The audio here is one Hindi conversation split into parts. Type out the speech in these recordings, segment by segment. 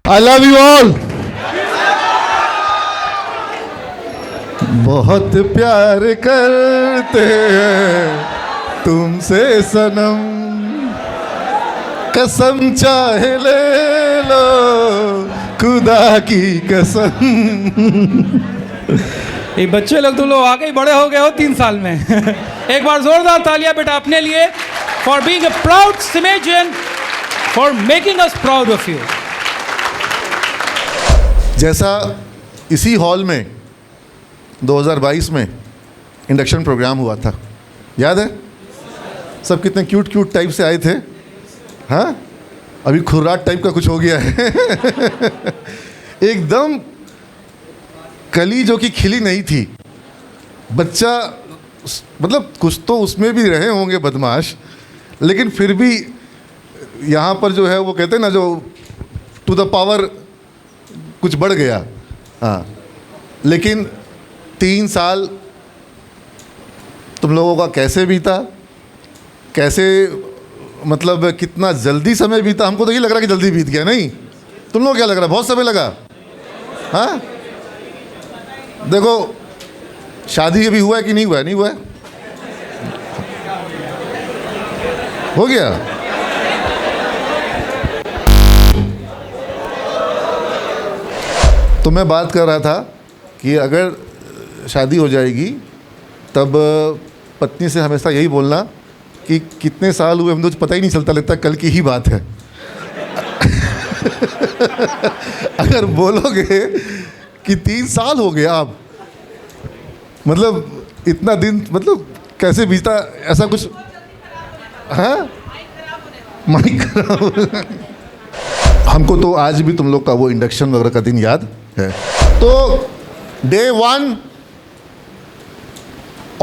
I love you all. बहुत प्यार करते हैं तुमसे सनम, कसम चाहे ले लो खुदा की कसम। ये बच्चे लोग तुम लोग आगे ही बड़े हो गए हो 3 साल में। एक बार जोरदार तालियां बेटा अपने लिए, for being a proud Simagian, for making us proud of you. जैसा इसी हॉल में 2022 में इंडक्शन प्रोग्राम हुआ था, याद है? सब कितने क्यूट क्यूट टाइप से आए थे। हाँ, अभी खुर्राट टाइप का कुछ हो गया है। एकदम कली जो कि खिली नहीं थी। बच्चा मतलब कुछ तो उसमें भी रहे होंगे बदमाश, लेकिन फिर भी यहाँ पर जो है वो कहते हैं ना, जो टू द पावर कुछ बढ़ गया। हाँ, लेकिन 3 साल तुम लोगों का कैसे बीता, कैसे मतलब कितना जल्दी समय बीता। हमको तो ये लग रहा है कि जल्दी बीत गया, नहीं? तुम लोगों को क्या लग रहा है, बहुत समय लगा? हाँ, देखो शादी अभी हुआ है कि नहीं हुआ है? नहीं हुआ है, हो गया। तो मैं बात कर रहा था कि अगर शादी हो जाएगी तब पत्नी से हमेशा यही बोलना कि कितने साल हुए हम तो पता ही नहीं चलता, लगता कल की ही बात है। अगर बोलोगे कि 3 साल हो गया, आप मतलब इतना दिन मतलब कैसे बीता, ऐसा कुछ। हाँ, माइक खराब। हमको तो आज भी तुम लोग का वो इंडक्शन वगैरह का दिन याद है। तो Day 1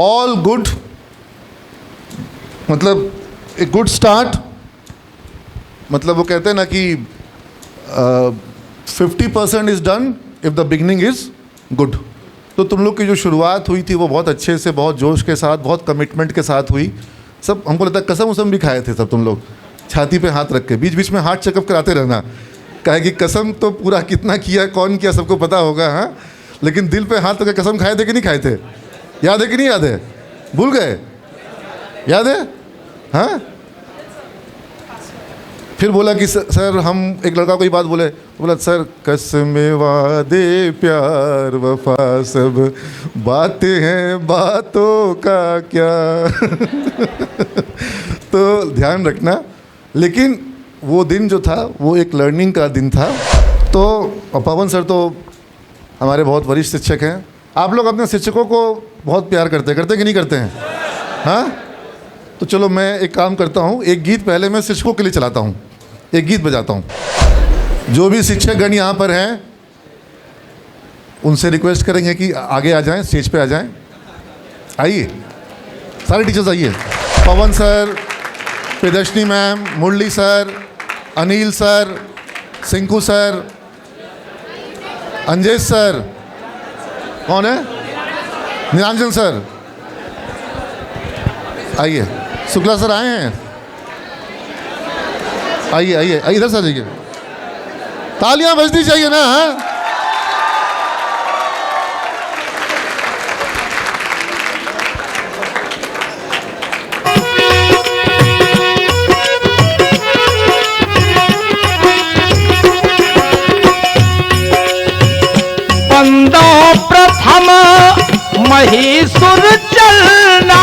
ऑल गुड, मतलब ए गुड स्टार्ट। मतलब वो कहते हैं ना कि 50% is done if the beginning is good. तो तुम लोग की जो शुरुआत हुई थी वो बहुत अच्छे से, बहुत जोश के साथ, बहुत कमिटमेंट के साथ हुई। सब हमको लगता है कसम उसम भी खाए थे सब तुम लोग, छाती पे हाथ रख के। बीच बीच में हार्ट चेकअप कराते रहना, कहे कि कसम तो पूरा कितना किया, कौन किया, सबको पता होगा। हाँ, लेकिन दिल पे हाथ रख के कसम खाए थे कि नहीं खाए थे? याद है कि नहीं याद है? भूल गए? याद है? हाँ, फिर बोला कि सर हम, एक लड़का को ये बात बोले, बोला सर कसमे वादे प्यार वफा सब बातें हैं, बातों का क्या। तो ध्यान रखना। लेकिन वो दिन जो था वो एक लर्निंग का दिन था। तो पवन सर तो हमारे बहुत वरिष्ठ शिक्षक हैं। आप लोग अपने शिक्षकों को बहुत प्यार करते कि नहीं करते हैं? हाँ, तो चलो मैं एक काम करता हूँ, एक गीत पहले मैं शिक्षकों के लिए चलाता हूँ, एक गीत बजाता हूँ। जो भी शिक्षकगण यहाँ पर हैं उनसे रिक्वेस्ट करेंगे कि आगे आ जाएं, स्टेज पे आ जाएं। आइए सारे टीचर्स आइए। Pawan sir, Priyadarshini ma'am, Murli sir, Anil sir, Sinku sir, Anjesh sir, कौन है? निरंजन सर, आइए। शुक्ला सर आए हैं, आइए आइए आइए, इधर से आ जाइए। तालियां बजनी चाहिए ना। हाँ, प्रथम महीसुर चलना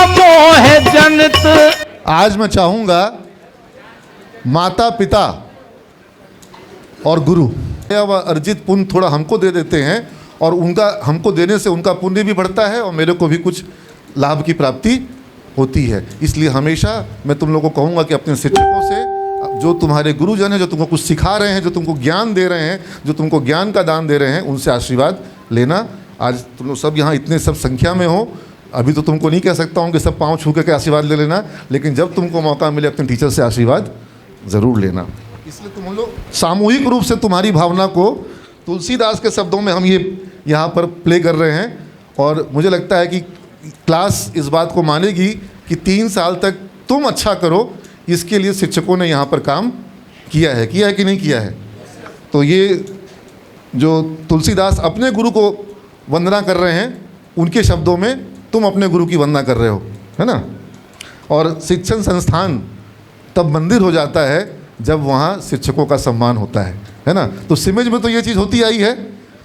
मोह जनित। आज मैं चाहूँगा माता पिता और गुरु अर्जित पुण्य थोड़ा हमको दे देते हैं, और उनका हमको देने से उनका पुण्य भी बढ़ता है और मेरे को भी कुछ लाभ की प्राप्ति होती है। इसलिए हमेशा मैं तुम लोगों को कहूँगा कि अपने शिक्षकों से, जो तुम्हारे गुरुजन हैं, जो तुमको कुछ सिखा रहे हैं, जो तुमको ज्ञान दे रहे हैं, जो तुमको ज्ञान का दान दे रहे हैं, उनसे आशीर्वाद लेना। आज तुम लोग सब यहाँ इतने सब संख्या में हो, अभी तो तुमको नहीं कह सकता हूँ कि सब पाँव छू के आशीर्वाद ले लेना, लेकिन जब तुमको मौका मिले अपने टीचर से आशीर्वाद ज़रूर लेना। इसलिए तुम लोग सामूहिक रूप से तुम्हारी भावना को तुलसीदास के शब्दों में हम ये यहाँ पर प्ले कर रहे हैं। और मुझे लगता है कि क्लास इस बात को मानेगी कि 3 साल तक तुम अच्छा करो, इसके लिए शिक्षकों ने यहाँ पर काम किया है कि नहीं किया है? तो ये जो तुलसीदास अपने गुरु को वंदना कर रहे हैं, उनके शब्दों में तुम अपने गुरु की वंदना कर रहे हो, है ना। और शिक्षण संस्थान तब मंदिर हो जाता है जब वहाँ शिक्षकों का सम्मान होता है ना। तो सिमेज में तो ये चीज़ होती आई है,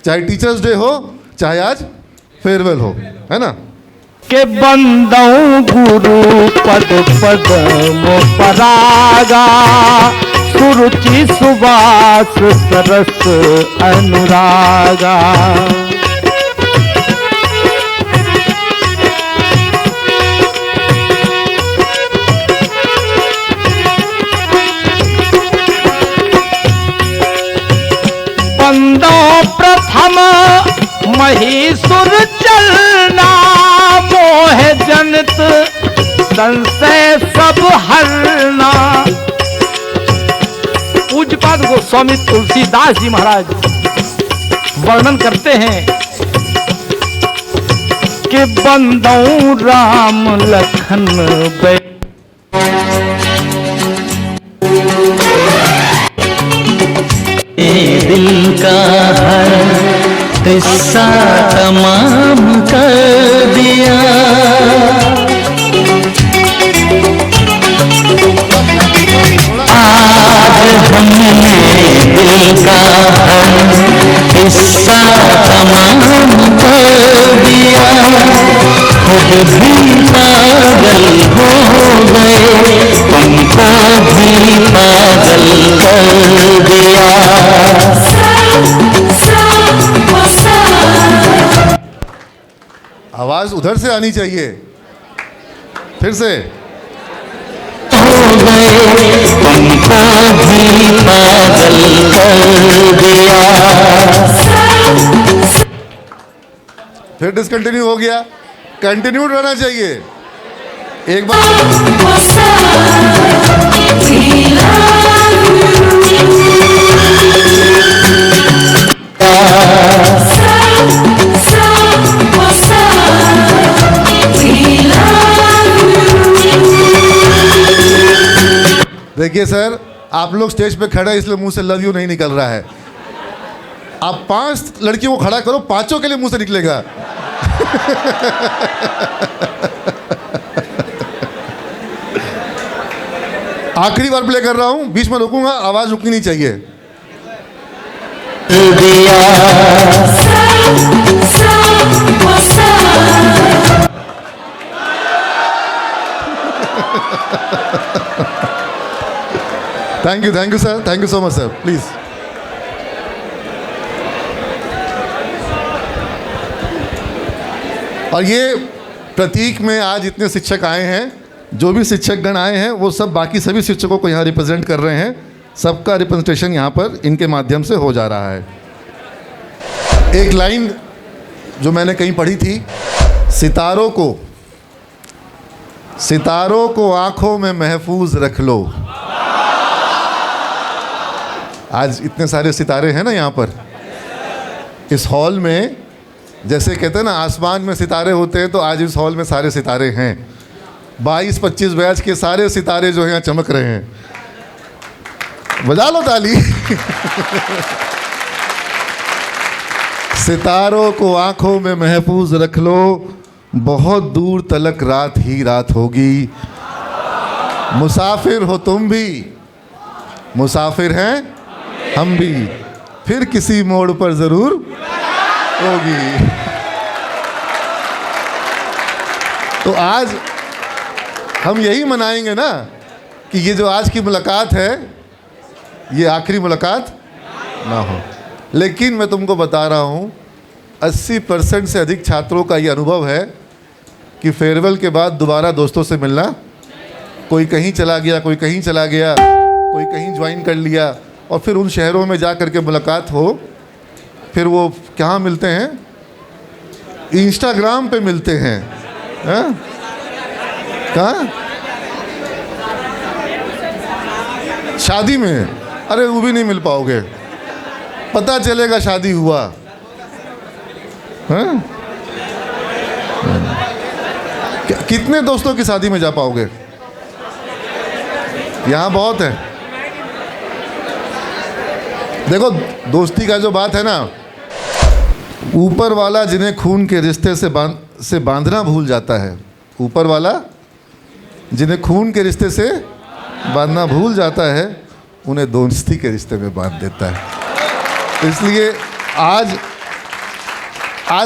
चाहे टीचर्स डे हो, चाहे आज फेयरवेल हो, है ना। के बंदौ गुरु पद पद्म परागा, सुरुचि सुवास सरस अनुरागा। बंदौ प्रथम महीसुर चलना, मोह जनित संशय सब हरना। पूज्यपाद गोस्वामी तुलसीदास जी महाराज वर्णन करते हैं कि बंदौ राम लखन बै दिल का हर किस्सा तमाम कर दिया। आज हमने दिल का हर किस्सा तमाम कर दिया। खुद भी पागल हो गए, तुमको भी पागल कर दिया। आवाज़ उधर से आनी चाहिए, फिर से। हो गए, तुमको भी पागल कर दिया। फिर डिसकंटिन्यू हो गया, कंटिन्यू रहना चाहिए। एक बार देखिए सर, आप लोग स्टेज पे खड़े हैं इसलिए मुंह से लव यू नहीं निकल रहा है। आप 5 लड़कियों को खड़ा करो, 5 के लिए मुंह से निकलेगा। आखिरी बार प्ले कर रहा हूं, बीच में रुकूंगा, आवाज रुकनी नहीं चाहिए। Thank you sir, thank you so much sir, please. और ये प्रतीक में आज इतने शिक्षक आए हैं, जो भी शिक्षकगण आए हैं वो सब बाकी सभी शिक्षकों को यहाँ रिप्रेजेंट कर रहे हैं। सबका रिप्रेजेंटेशन यहाँ पर इनके माध्यम से हो जा रहा है। एक लाइन जो मैंने कहीं पढ़ी थी, सितारों को आंखों में महफूज रख लो। आज इतने सारे सितारे हैं ना यहाँ पर इस हॉल में, जैसे कहते हैं ना आसमान में सितारे होते हैं, तो आज इस हॉल में सारे सितारे हैं। 22-25 बैच के सारे सितारे जो हैं यहाँ चमक रहे हैं। बजा लो ताली। सितारों को आंखों में महफूज रख लो, बहुत दूर तलक रात ही रात होगी। मुसाफिर हो तुम भी, मुसाफिर हैं हम भी, फिर किसी मोड़ पर जरूर होगी। तो आज हम यही मनाएंगे ना कि ये जो आज की मुलाकात है ये आखिरी मुलाकात ना हो। लेकिन मैं तुमको बता रहा हूँ 80% से अधिक छात्रों का ये अनुभव है कि फेयरवेल के बाद दोबारा दोस्तों से मिलना, कोई कहीं चला गया, कोई कहीं चला गया, कोई कहीं ज्वाइन कर लिया, और फिर उन शहरों में जा कर के मुलाकात हो। फिर वो कहाँ मिलते हैं? इंस्टाग्राम पे मिलते हैं। कहाँ? शादी में। अरे वो भी नहीं मिल पाओगे, पता चलेगा शादी हुआ। हाँ? कितने दोस्तों की शादी में जा पाओगे? यहाँ बहुत है। देखो दोस्ती का जो बात है ना, ऊपर वाला जिन्हें खून के रिश्ते से बांधना भूल जाता है, ऊपर वाला जिन्हें खून के रिश्ते से बांधना भूल जाता है, उन्हें दोस्ती के रिश्ते में बांध देता है। तो इसलिए आज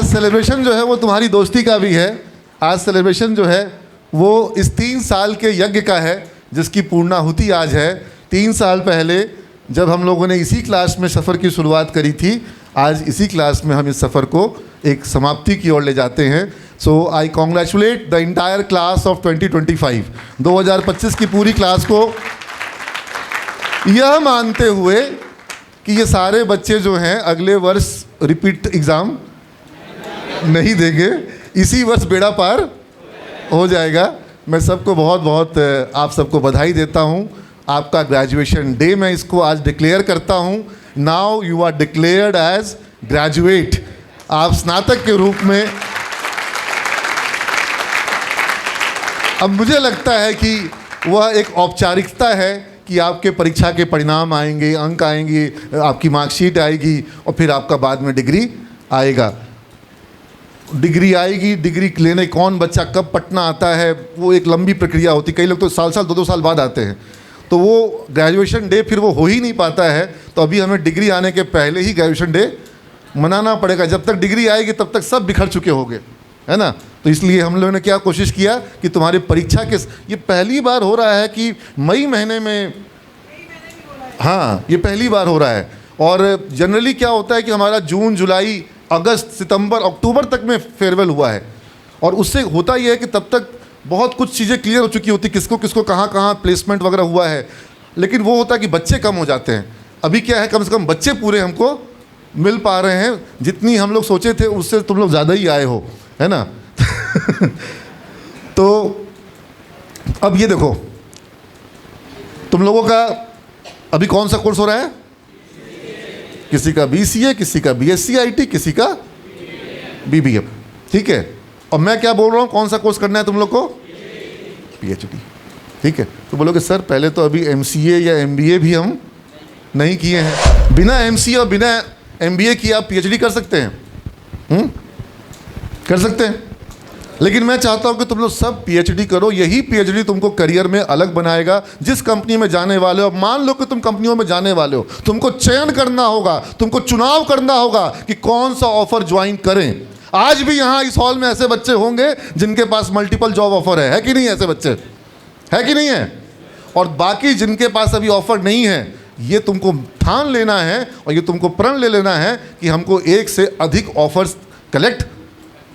सेलिब्रेशन जो है वो तुम्हारी दोस्ती का भी है। आज सेलिब्रेशन जो है वो इस 3 साल के यज्ञ का है, जिसकी पूर्णाहुति आज है। 3 साल पहले जब हम लोगों ने इसी क्लास में सफ़र की शुरुआत करी थी, आज इसी क्लास में हम इस सफ़र को एक समाप्ति की ओर ले जाते हैं। So I congratulate the entire class of 2025 की पूरी क्लास को, यह मानते हुए कि ये सारे बच्चे जो हैं अगले वर्ष रिपीट एग्ज़ाम नहीं देंगे, इसी वर्ष बेड़ा पार हो जाएगा। मैं सबको बहुत बहुत आप सबको बधाई देता हूँ। आपका ग्रेजुएशन डे मैं इसको आज डिक्लेयर करता हूँ। Now you are declared as graduate. आप स्नातक के रूप में, अब मुझे लगता है कि वह एक औपचारिकता है कि आपके परीक्षा के परिणाम आएंगे, अंक आएंगे, आपकी मार्कशीट आएगी और फिर आपका बाद में डिग्री आएगा। डिग्री आएगी, डिग्री लेने कौन बच्चा कब पटना आता है, वो एक लंबी प्रक्रिया होती। कई लोग तो साल 2-2 साल बाद आते हैं, तो वो ग्रेजुएशन डे फिर वो हो ही नहीं पाता है। तो अभी हमें डिग्री आने के पहले ही ग्रेजुएशन डे मनाना पड़ेगा। जब तक डिग्री आएगी तब तक सब बिखर चुके होंगे, है ना। तो इसलिए हम लोगों ने क्या कोशिश किया कि तुम्हारी परीक्षा के, ये पहली बार हो रहा है कि मई महीने में, हाँ ये पहली बार हो रहा है। और जनरली क्या होता है कि हमारा जून, जुलाई, अगस्त, सितंबर, अक्टूबर तक में फेयरवेल हुआ है। और उससे होता ये है कि तब तक बहुत कुछ चीज़ें क्लियर हो चुकी होती, किसको किसको कहाँ कहाँ प्लेसमेंट वगैरह हुआ है। लेकिन वो होता है कि बच्चे कम हो जाते हैं। अभी क्या है, कम से कम बच्चे पूरे हमको मिल पा रहे हैं। जितनी हम लोग सोचे थे उससे तुम लोग ज़्यादा ही आए हो, है ना। तो अब ये देखो, तुम लोगों का अभी कौन सा कोर्स हो रहा है? किसी का BCA, किसी का BSc IT, किसी का BBA, ठीक है। और मैं क्या बोल रहा हूँ, कौन सा कोर्स करना है तुम लोग को? PhD, ठीक है। तो बोलोगे सर पहले तो अभी MCA या MBA भी हम नहीं किए हैं। बिना MCA और बिना MBA किए आप PhD कर सकते हैं, कर सकते हैं। लेकिन मैं चाहता हूं कि तुम लोग सब PhD करो। यही PhD तुमको करियर में अलग बनाएगा। जिस कंपनी में जाने वाले हो, मान लो कि तुम कंपनियों में जाने वाले हो, तुमको चयन करना होगा, तुमको चुनाव करना होगा कि कौन सा ऑफर ज्वाइन करें। आज भी यहाँ इस हॉल में ऐसे बच्चे होंगे जिनके पास मल्टीपल जॉब ऑफर है कि नहीं? ऐसे बच्चे है कि नहीं है? और बाकी जिनके पास अभी ऑफर नहीं है, ये तुमको ठान लेना है और ये तुमको प्रण ले लेना है कि हमको एक से अधिक ऑफर्स कलेक्ट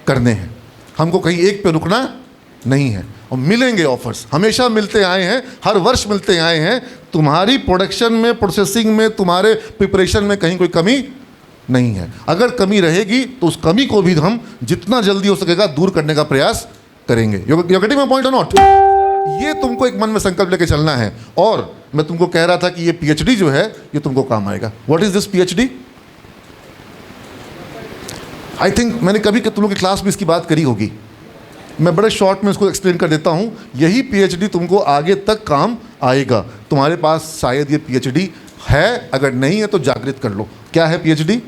करने हैं। हमको कहीं एक पे रुकना नहीं है। और मिलेंगे ऑफर्स, हमेशा मिलते आए हैं, हर वर्ष मिलते आए हैं। तुम्हारी प्रोडक्शन में, प्रोसेसिंग में, तुम्हारे प्रिपरेशन में कहीं कोई कमी नहीं है। अगर कमी रहेगी तो उस कमी को भी हम जितना जल्दी हो सकेगा दूर करने का प्रयास करेंगे। यू गेटिंग माय पॉइंट और नॉट? ये तुमको एक मन में संकल्प लेके चलना है। और मैं तुमको कह रहा था कि ये PhD जो है ये तुमको काम आएगा। What is this PhD? I think मैंने कभी तुम लोग की क्लास में इसकी बात करी होगी। मैं बड़े शॉर्ट में इसको एक्सप्लेन कर देता हूँ। यही PhD तुमको आगे तक काम आएगा। तुम्हारे पास शायद ये PhD है, अगर नहीं है तो जागृत कर लो। क्या है PhD?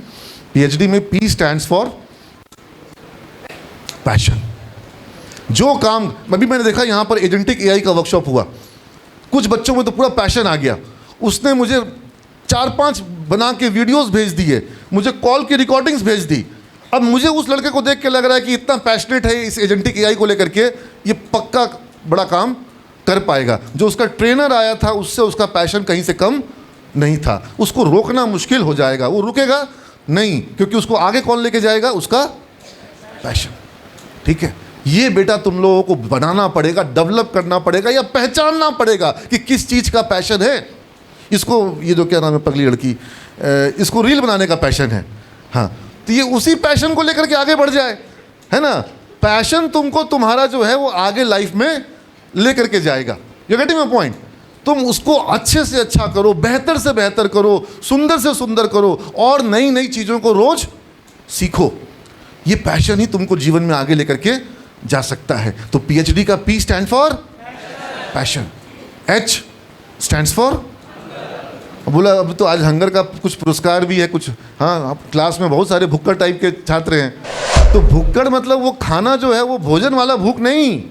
PhD में P स्टैंड्स फॉर पैशन। जो काम अभी मैंने देखा, यहाँ पर एजेंटिक AI का वर्कशॉप हुआ, कुछ बच्चों में तो पूरा पैशन आ गया। उसने मुझे 4-5 बना के वीडियोस भेज दिए, मुझे कॉल की रिकॉर्डिंग्स भेज दी। अब मुझे उस लड़के को देख के लग रहा है कि इतना पैशनेट है इस एजेंटिक AI को लेकर के, ये पक्का बड़ा काम कर पाएगा। जो उसका ट्रेनर आया था उससे उसका पैशन कहीं से कम नहीं था। उसको रोकना मुश्किल हो जाएगा, वो रुकेगा नहीं, क्योंकि उसको आगे कौन लेके जाएगा? उसका पैशन, ठीक है। ये बेटा तुम लोगों को बनाना पड़ेगा, डेवलप करना पड़ेगा, या पहचानना पड़ेगा कि किस चीज़ का पैशन है। इसको, ये जो क्या नाम है पगली लड़की, इसको रील बनाने का पैशन है, हाँ, तो ये उसी पैशन को लेकर के आगे बढ़ जाए, है ना। पैशन तुमको तुम्हारा जो है वो आगे लाइफ में लेकर के जाएगा। You getting my point? तुम उसको अच्छे से अच्छा करो, बेहतर से बेहतर करो, सुंदर से सुंदर करो और नई नई चीज़ों को रोज सीखो। ये पैशन ही तुमको जीवन में आगे लेकर के जा सकता है। तो PhD का P stand for passion, H stands for बोला अब तो आज हंगर का कुछ पुरस्कार भी है कुछ। हाँ, क्लास में बहुत सारे भुक्कड़ टाइप के छात्र हैं। तो भुक्कड़ मतलब वो खाना जो है वो भोजन वाला भूख नहीं।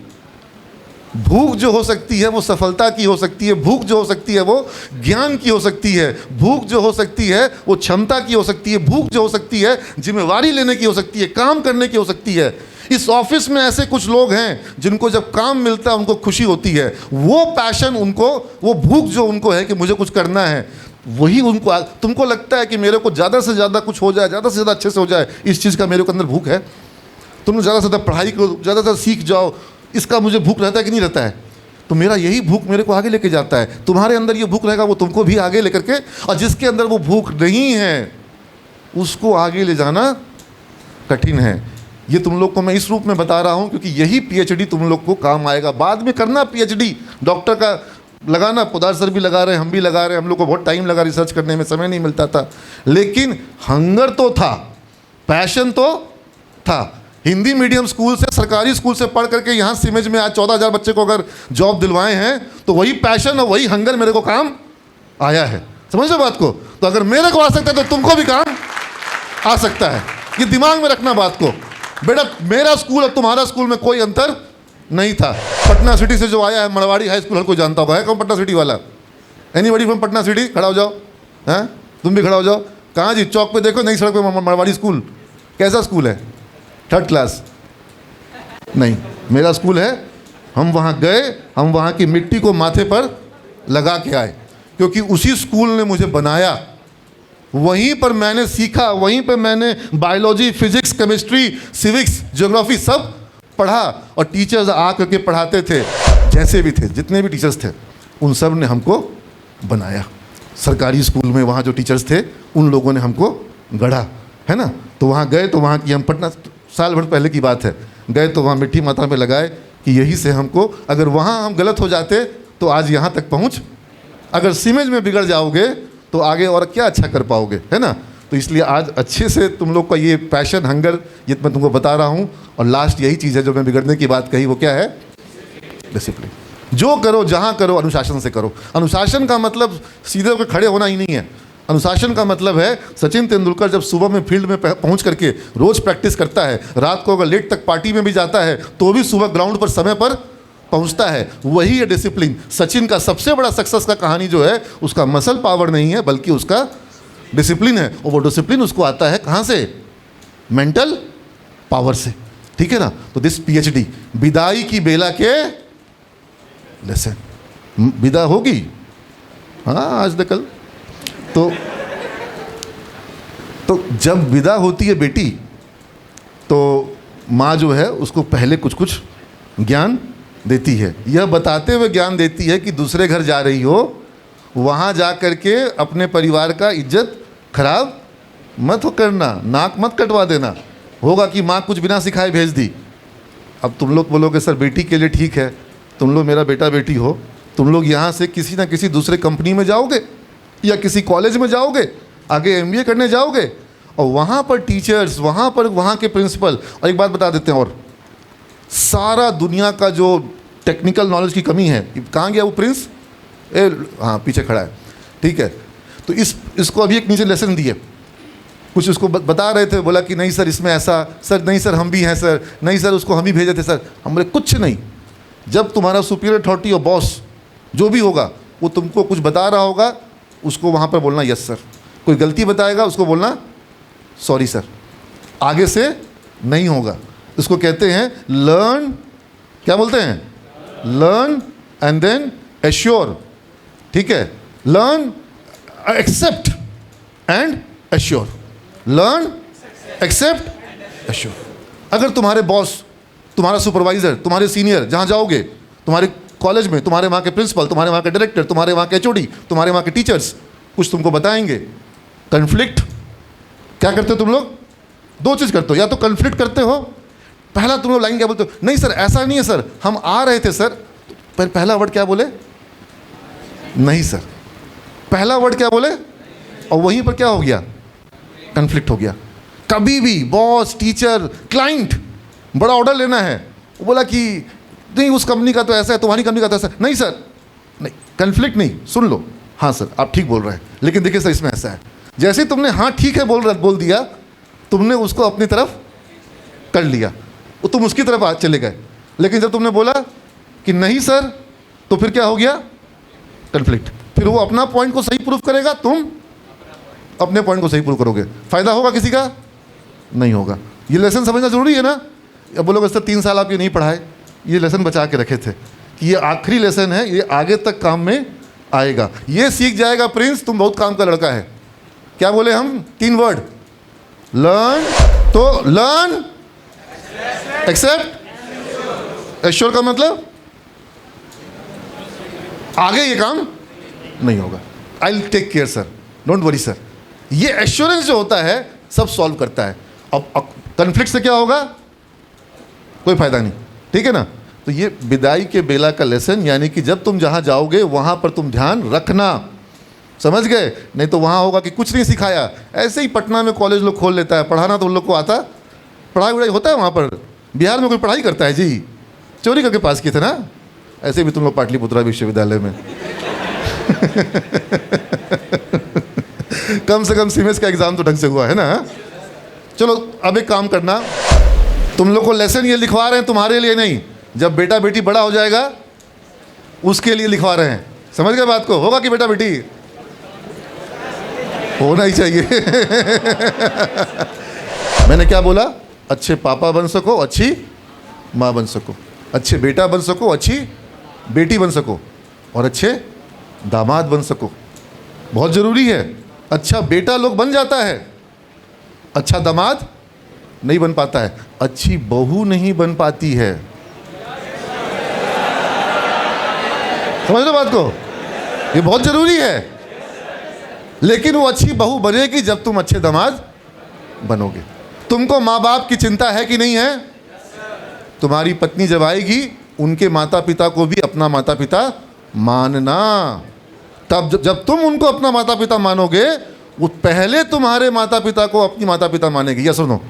भूख जो हो सकती है वो सफलता की हो सकती है, भूख जो हो सकती है वो ज्ञान की हो सकती है, भूख जो हो सकती है वो क्षमता की हो सकती है, भूख जो हो सकती है जिम्मेवारी लेने की हो सकती है, काम करने की हो सकती है। इस ऑफिस में ऐसे कुछ लोग हैं जिनको जब काम मिलता है उनको खुशी होती है, वो पैशन उनको, वो भूख जो उनको है कि मुझे कुछ करना है, वही उनको। तुमको लगता है कि मेरे को ज़्यादा से ज़्यादा कुछ हो जाए, ज़्यादा से ज़्यादा अच्छे से हो जाए, इस चीज़ का मेरे को अंदर भूख है। तुम ज़्यादा से ज़्यादा पढ़ाई करो, ज़्यादा से ज़्यादा सीख जाओ, इसका मुझे भूख रहता है कि नहीं रहता है? तो मेरा यही भूख मेरे को आगे लेके जाता है। तुम्हारे अंदर ये भूख रहेगा वो तुमको भी आगे लेकर के, और जिसके अंदर वो भूख नहीं है उसको आगे ले जाना कठिन है। ये तुम लोग को मैं इस रूप में बता रहा हूँ क्योंकि यही पीएचडी तुम लोग को काम आएगा। बाद में करना पीएचडी, डॉक्टर का लगाना, पोदार सर भी लगा रहे हैं, हम भी लगा रहे हैं, हम लोग को बहुत टाइम लगा रिसर्च करने में, समय नहीं मिलता था, लेकिन हंगर तो था, पैशन तो था। हिंदी मीडियम स्कूल से, सरकारी स्कूल से पढ़ करके यहाँ सिमेज में आज 14,000 बच्चे को अगर जॉब दिलवाए हैं तो वही पैशन और वही हंगर मेरे को काम आया है। समझ रहे बात को? तो अगर मेरे को आ सकता है तो तुमको भी काम आ सकता है। ये दिमाग में रखना बात को। बेटा मेरा स्कूल और तुम्हारा स्कूल में कोई अंतर नहीं था। पटना सिटी से जो आया है, मड़वाड़ी हाई स्कूल, हर कोई जानता होगा। है कौन पटना सिटी वाला? Anybody from Patna city? खड़ा हो जाओ। हैं, तुम भी खड़ा हो जाओ। कहाँ जी? चौक पे देखो, नई सड़क पे मड़वाड़ी स्कूल। कैसा स्कूल है? 3rd class? नहीं, मेरा स्कूल है। हम वहाँ गए, हम वहाँ की मिट्टी को माथे पर लगा के आए, क्योंकि उसी स्कूल ने मुझे बनाया। वहीं पर मैंने सीखा, वहीं पर मैंने biology, physics, chemistry, civics, geography सब पढ़ा। और टीचर्स आ करके पढ़ाते थे, जैसे भी थे, जितने भी टीचर्स थे, उन सब ने हमको बनाया। सरकारी स्कूल में वहाँ जो टीचर्स थे उन लोगों ने हमको गढ़ा, है ना। तो वहाँ गए तो वहाँ की, हम पटना साल भर पहले की बात है, गए तो वहाँ मिट्टी माथा में लगाए कि यही से हमको, अगर वहाँ हम गलत हो जाते तो आज यहाँ तक पहुँच, अगर सीमेज में बिगड़ जाओगे तो आगे और क्या अच्छा कर पाओगे, है ना। तो इसलिए आज अच्छे से तुम लोग का ये पैशन, हंगर, ये मैं तुमको बता रहा हूँ। और लास्ट यही चीज़ है जो मैं बिगड़ने की बात कही, वो क्या है? डिसिप्लिन। जो करो, जहाँ करो, अनुशासन से करो। अनुशासन का मतलब सीधे होकर खड़े होना ही नहीं है। अनुशासन का मतलब है, सचिन तेंदुलकर जब सुबह में फील्ड में पहुंच करके रोज प्रैक्टिस करता है, रात को अगर लेट तक पार्टी में भी जाता है तो भी सुबह ग्राउंड पर समय पर पहुंचता है, वही है डिसिप्लिन। सचिन का सबसे बड़ा सक्सेस का कहानी जो है, उसका मसल पावर नहीं है बल्कि उसका डिसिप्लिन है। और वो डिसिप्लिन उसको आता है कहाँ से? मेंटल पावर से। ठीक है ना। तो दिस पीएचडी, विदाई की बेला के लेसन, विदा होगी हाँ आज न कल। तो जब विदा होती है बेटी तो माँ जो है उसको पहले कुछ कुछ ज्ञान देती है। यह बताते हुए ज्ञान देती है कि दूसरे घर जा रही हो, वहाँ जा कर के अपने परिवार का इज्जत खराब मत हो करना, नाक मत कटवा देना। होगा कि माँ कुछ बिना सिखाए भेज दी। अब तुम लोग बोलोगे सर बेटी के लिए ठीक है, तुम लोग मेरा बेटा बेटी हो, तुम लोग यहाँ से किसी ना किसी दूसरे कंपनी में जाओगे या किसी कॉलेज में जाओगे, आगे एमबीए करने जाओगे, और वहाँ पर टीचर्स, वहाँ पर वहाँ के प्रिंसिपल। और एक बात बता देते हैं, और सारा दुनिया का जो टेक्निकल नॉलेज की कमी है, कहाँ गया वो प्रिंस? हाँ पीछे खड़ा है, ठीक है। तो इसको अभी एक नीचे लेसन दिए, कुछ उसको बता रहे थे, बोला कि नहीं सर इसमें ऐसा, सर नहीं सर हम भी हैं सर, नहीं सर उसको हम ही भेजे थे सर। हम बोले कुछ नहीं, जब तुम्हारा सुपीरियर अथॉरिटी और बॉस जो भी होगा वो तुमको कुछ बता रहा होगा, उसको वहाँ पर बोलना यस सर। कोई गलती बताएगा उसको बोलना सॉरी सर, आगे से नहीं होगा। इसको कहते हैं लर्न, क्या बोलते हैं? Learn and then assure. ठीक है, learn, accept and assure. Learn, accept, assure. अगर तुम्हारे बॉस, तुम्हारा सुपरवाइजर, तुम्हारे सीनियर जहाँ जाओगे, तुम्हारे कॉलेज में तुम्हारे वहाँ के प्रिंसिपल, तुम्हारे वहाँ के डायरेक्टर, तुम्हारे वहाँ के एचओडी, तुम्हारे वहाँ के टीचर्स कुछ तुमको बताएंगे, कन्फ्लिक्ट क्या करते हो तुम लोग? दो चीज़ करते हो, या तो कन्फ्लिक्ट करते हो, पहला तुम लोग लाइन क्या बोलते हो? नहीं सर ऐसा नहीं है सर, हम आ रहे थे सर। पर पहला वर्ड क्या बोले? नहीं सर। पहला वर्ड क्या बोले? और वहीं पर क्या हो गया? कन्फ्लिक्ट हो गया। कभी भी बॉस, टीचर, क्लाइंट, बड़ा ऑर्डर लेना है, वो बोला कि नहीं उस कंपनी का तो ऐसा है, तुम्हारी कंपनी का तो ऐसा है। नहीं सर, नहीं, कन्फ्लिक्ट नहीं, सुन लो, हाँ सर आप ठीक बोल रहे हैं, लेकिन देखिए सर इसमें ऐसा है, जैसे तुमने हाँ ठीक है बोल दिया, तुमने उसको अपनी तरफ कर लिया, वो तुम उसकी तरफ चले गए। लेकिन जब तुमने बोला कि नहीं सर, तो फिर क्या हो गया? कन्फ्लिक्ट। फिर वो अपना पॉइंट को सही प्रूव करेगा, तुम अपने पॉइंट को सही प्रूव करोगे। फ़ायदा होगा किसी का? नहीं होगा। ये लेसन समझना ज़रूरी है ना। अब बोलोगे सर 3 साल आप ये नहीं पढ़ाए, ये लेसन बचा के रखे थे कि ये आखिरी लेसन है, ये आगे तक काम में आएगा। ये सीख जाएगा प्रिंस, तुम बहुत काम का लड़का है। क्या बोले हम? 3 वर्ड, लर्न, तो लर्न, एक्सेप्ट, एश्योर का मतलब आगे ये काम नहीं होगा। I will take care sir, don't worry sir. ये एश्योरेंस जो होता है सब सॉल्व करता है। अब कन्फ्लिक्ट से क्या होगा? कोई फायदा नहीं, ठीक है ना। तो ये विदाई के बेला का लेसन, यानी कि जब तुम जहाँ जाओगे वहाँ पर तुम ध्यान रखना, समझ गए? नहीं तो वहाँ होगा कि कुछ नहीं सिखाया। ऐसे ही पटना में कॉलेज लोग खोल लेता है, पढ़ाना तो उन लोग को आता, पढ़ाई वढ़ाई होता है वहाँ पर। बिहार में कोई पढ़ाई करता है जी? चोरी करके पास किए थे ना। ऐसे भी तुम लोग पाटलिपुत्रा विश्वविद्यालय में कम से कम सीमेंस का एग्ज़ाम तो ढंग से हुआ है ना। चलो अब एक काम करना, तुम लोग को लेसन ये लिखवा रहे हैं तुम्हारे लिए नहीं, जब बेटा बेटी बड़ा हो जाएगा उसके लिए लिखवा रहे हैं। समझ गए बात को? होगा कि बेटा बेटी होना ही चाहिए मैंने क्या बोला? अच्छे पापा बन सको, अच्छी माँ बन सको, अच्छे बेटा बन सको, अच्छी बेटी बन सको, और अच्छे दामाद बन सको। बहुत ज़रूरी है। अच्छा बेटा लोग बन जाता है, अच्छा दामाद नहीं बन पाता है, अच्छी बहू नहीं बन पाती है। समझ लो बात को? ये बहुत ज़रूरी है। लेकिन वो अच्छी बहू बनेगी जब तुम अच्छे दामाद बनोगे। तुमको माँ बाप की चिंता है कि नहीं है? तुम्हारी पत्नी जब आएगी उनके माता पिता को भी अपना माता पिता मानना। तब जब तुम उनको अपना माता पिता मानोगे, वो पहले तुम्हारे माता पिता को अपनी माता पिता मानेगी। या सुनो,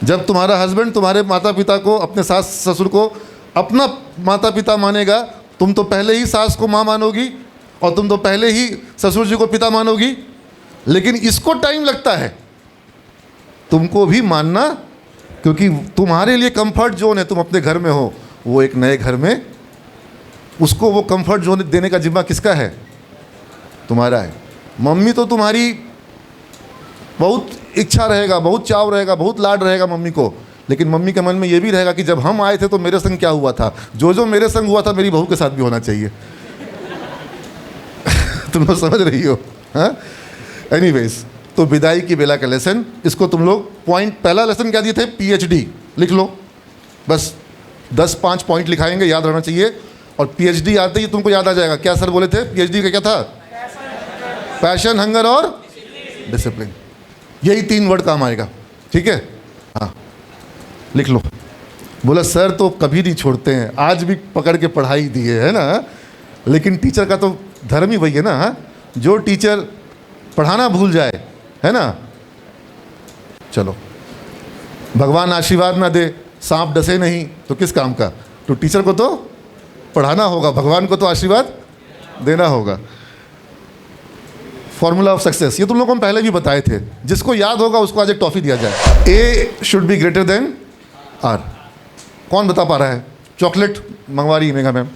जब तुम्हारा हस्बैंड तुम्हारे माता पिता को, अपने सास ससुर को अपना माता पिता मानेगा, तुम तो पहले ही सास को माँ मानोगी और तुम तो पहले ही ससुर जी को पिता मानोगी। लेकिन इसको टाइम लगता है तुमको भी मानना, क्योंकि तुम्हारे लिए कंफर्ट जोन है। तुम अपने घर में हो, वो एक नए घर में, उसको वो कंफर्ट जोन देने का जिम्मा किसका है? तुम्हारा है। मम्मी तो तुम्हारी बहुत इच्छा रहेगा, बहुत चाव रहेगा, बहुत लाड रहेगा मम्मी को, लेकिन मम्मी के मन में ये भी रहेगा कि जब हम आए थे तो मेरे संग क्या हुआ था, जो मेरे संग हुआ था मेरी बहू के साथ भी होना चाहिए तुम लोग समझ रही हो? हाँ, एनीवेज, तो विदाई की बेला का लेसन, इसको तुम लोग पॉइंट, पहला लेसन क्या दिए थे? PhD लिख लो। बस 10-5 पॉइंट लिखाएंगे, याद रहना चाहिए। और PhD आते ही तुमको याद आ जाएगा। क्या सर बोले थे? PhD का क्या था? पैशन, हंगर और डिसिप्लिन। यही 3 वर्ड काम आएगा, ठीक है? हाँ, लिख लो। बोला सर तो कभी नहीं छोड़ते हैं, आज भी पकड़ के पढ़ाई दिए है ना। लेकिन टीचर का तो धर्म ही वही है ना। हाँ? जो टीचर पढ़ाना भूल जाए, है ना, चलो भगवान आशीर्वाद ना दे, सांप डसे नहीं तो किस काम का? तो टीचर को तो पढ़ाना होगा, भगवान को तो आशीर्वाद देना होगा। फॉर्मूला ऑफ सक्सेस, ये तुम लोगों को हम पहले भी बताए थे। जिसको याद होगा उसको आज एक टॉफी दिया जाए। A should be greater then R। कौन बता पा रहा है? चॉकलेट मंगवा रही है मेघा मैम,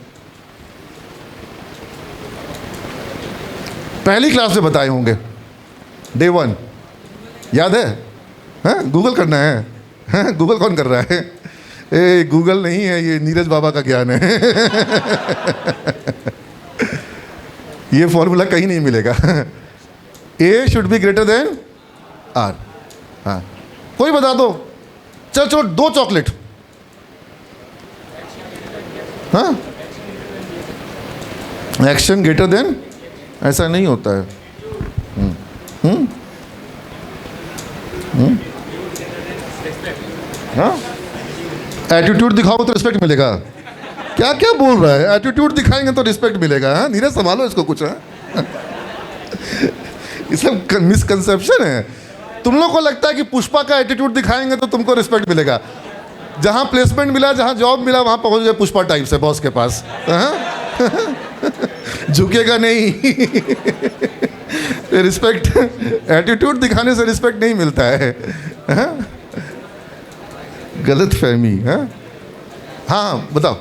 पहली क्लास में बताए होंगे, Day 1 याद है? हाँ, गूगल करना है। हाँ, गूगल कौन कर रहा है? ए गूगल नहीं है, ये नीरज बाबा का ज्ञान है ये फॉर्मूला कहीं नहीं मिलेगा A should be greater then R। हाँ, कोई बता दो। चलो चलो 2 चॉकलेट। हाँ, एक्शन ग्रेटर देन, ऐसा नहीं होता है। हाँ, एटीट्यूड दिखाओ तो रिस्पेक्ट मिलेगा। क्या क्या बोल रहा है? एटीट्यूड दिखाएंगे तो रिस्पेक्ट मिलेगा। हाँ, नीरज संभालो इसको कुछ। हाँ ये सब मिसकंसेप्शन है। तुम लोग को लगता है कि पुष्पा का एटीट्यूड दिखाएंगे तो तुमको रिस्पेक्ट मिलेगा। जहाँ प्लेसमेंट मिला, जहाँ जॉब मिला, वहाँ पहुँच जाए पुष्पा टाइप से बॉस के पास। झुकेगा नहीं। रिस्पेक्ट, एटीट्यूड दिखाने से रिस्पेक्ट नहीं मिलता है, हाँ? गलत फहमी। हाँ बताओ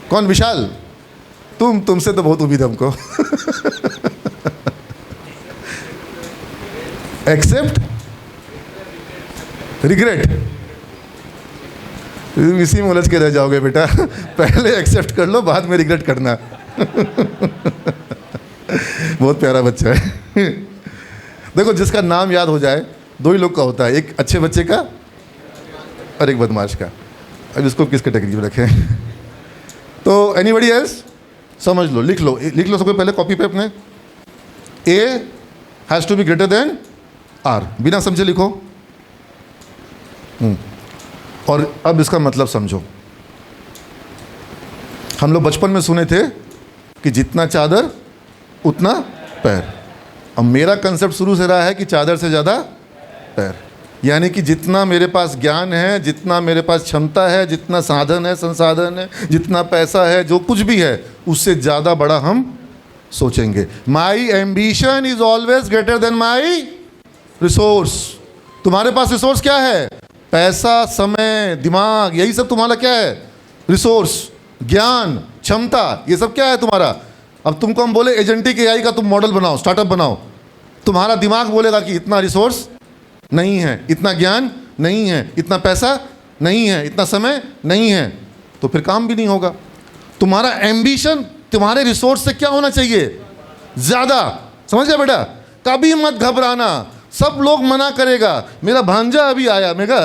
कौन? विशाल, तुमसे तो बहुत उम्मीद है हमको। एक्सेप्ट रिग्रेट, इसी में उलझ के रह जाओगे बेटा। पहले एक्सेप्ट कर लो, बाद में रिग्रेट करना। बहुत प्यारा बच्चा है। देखो, जिसका नाम याद हो जाए, दो ही लोग का होता है, एक अच्छे बच्चे का और एक बदमाश का। अब इसको किस कैटेगरी में रखें? तो एनीबडी एल्स? समझ लो, लिख लो सबसे पहले कॉपी पे अपने, A has to be greater than R, बिना समझे लिखो। और अब इसका मतलब समझो। हम लोग बचपन में सुने थे कि जितना चादर उतना पैर। अब मेरा कंसेप्ट शुरू से रहा है कि चादर से ज़्यादा पैर, यानी कि जितना मेरे पास ज्ञान है, जितना मेरे पास क्षमता है, जितना साधन है, संसाधन है, जितना पैसा है, जो कुछ भी है, उससे ज़्यादा बड़ा हम सोचेंगे। माई ambition is always greater than my resource. तुम्हारे पास रिसोर्स क्या है? पैसा, समय, दिमाग, यही सब तुम्हारा क्या है? रिसोर्स, ज्ञान, क्षमता, ये सब क्या है तुम्हारा? अब तुमको हम बोले एजेंटिक एआई का तुम मॉडल बनाओ, स्टार्टअप बनाओ, तुम्हारा दिमाग बोलेगा कि इतना रिसोर्स नहीं है, इतना ज्ञान नहीं है, इतना पैसा नहीं है, इतना समय नहीं है, तो फिर काम भी नहीं होगा। तुम्हारा एम्बिशन तुम्हारे रिसोर्स से क्या होना चाहिए? ज़्यादा। समझ गया बेटा? कभी मत घबराना, सब लोग मना करेगा। मेरा भांजा अभी आया, मेरा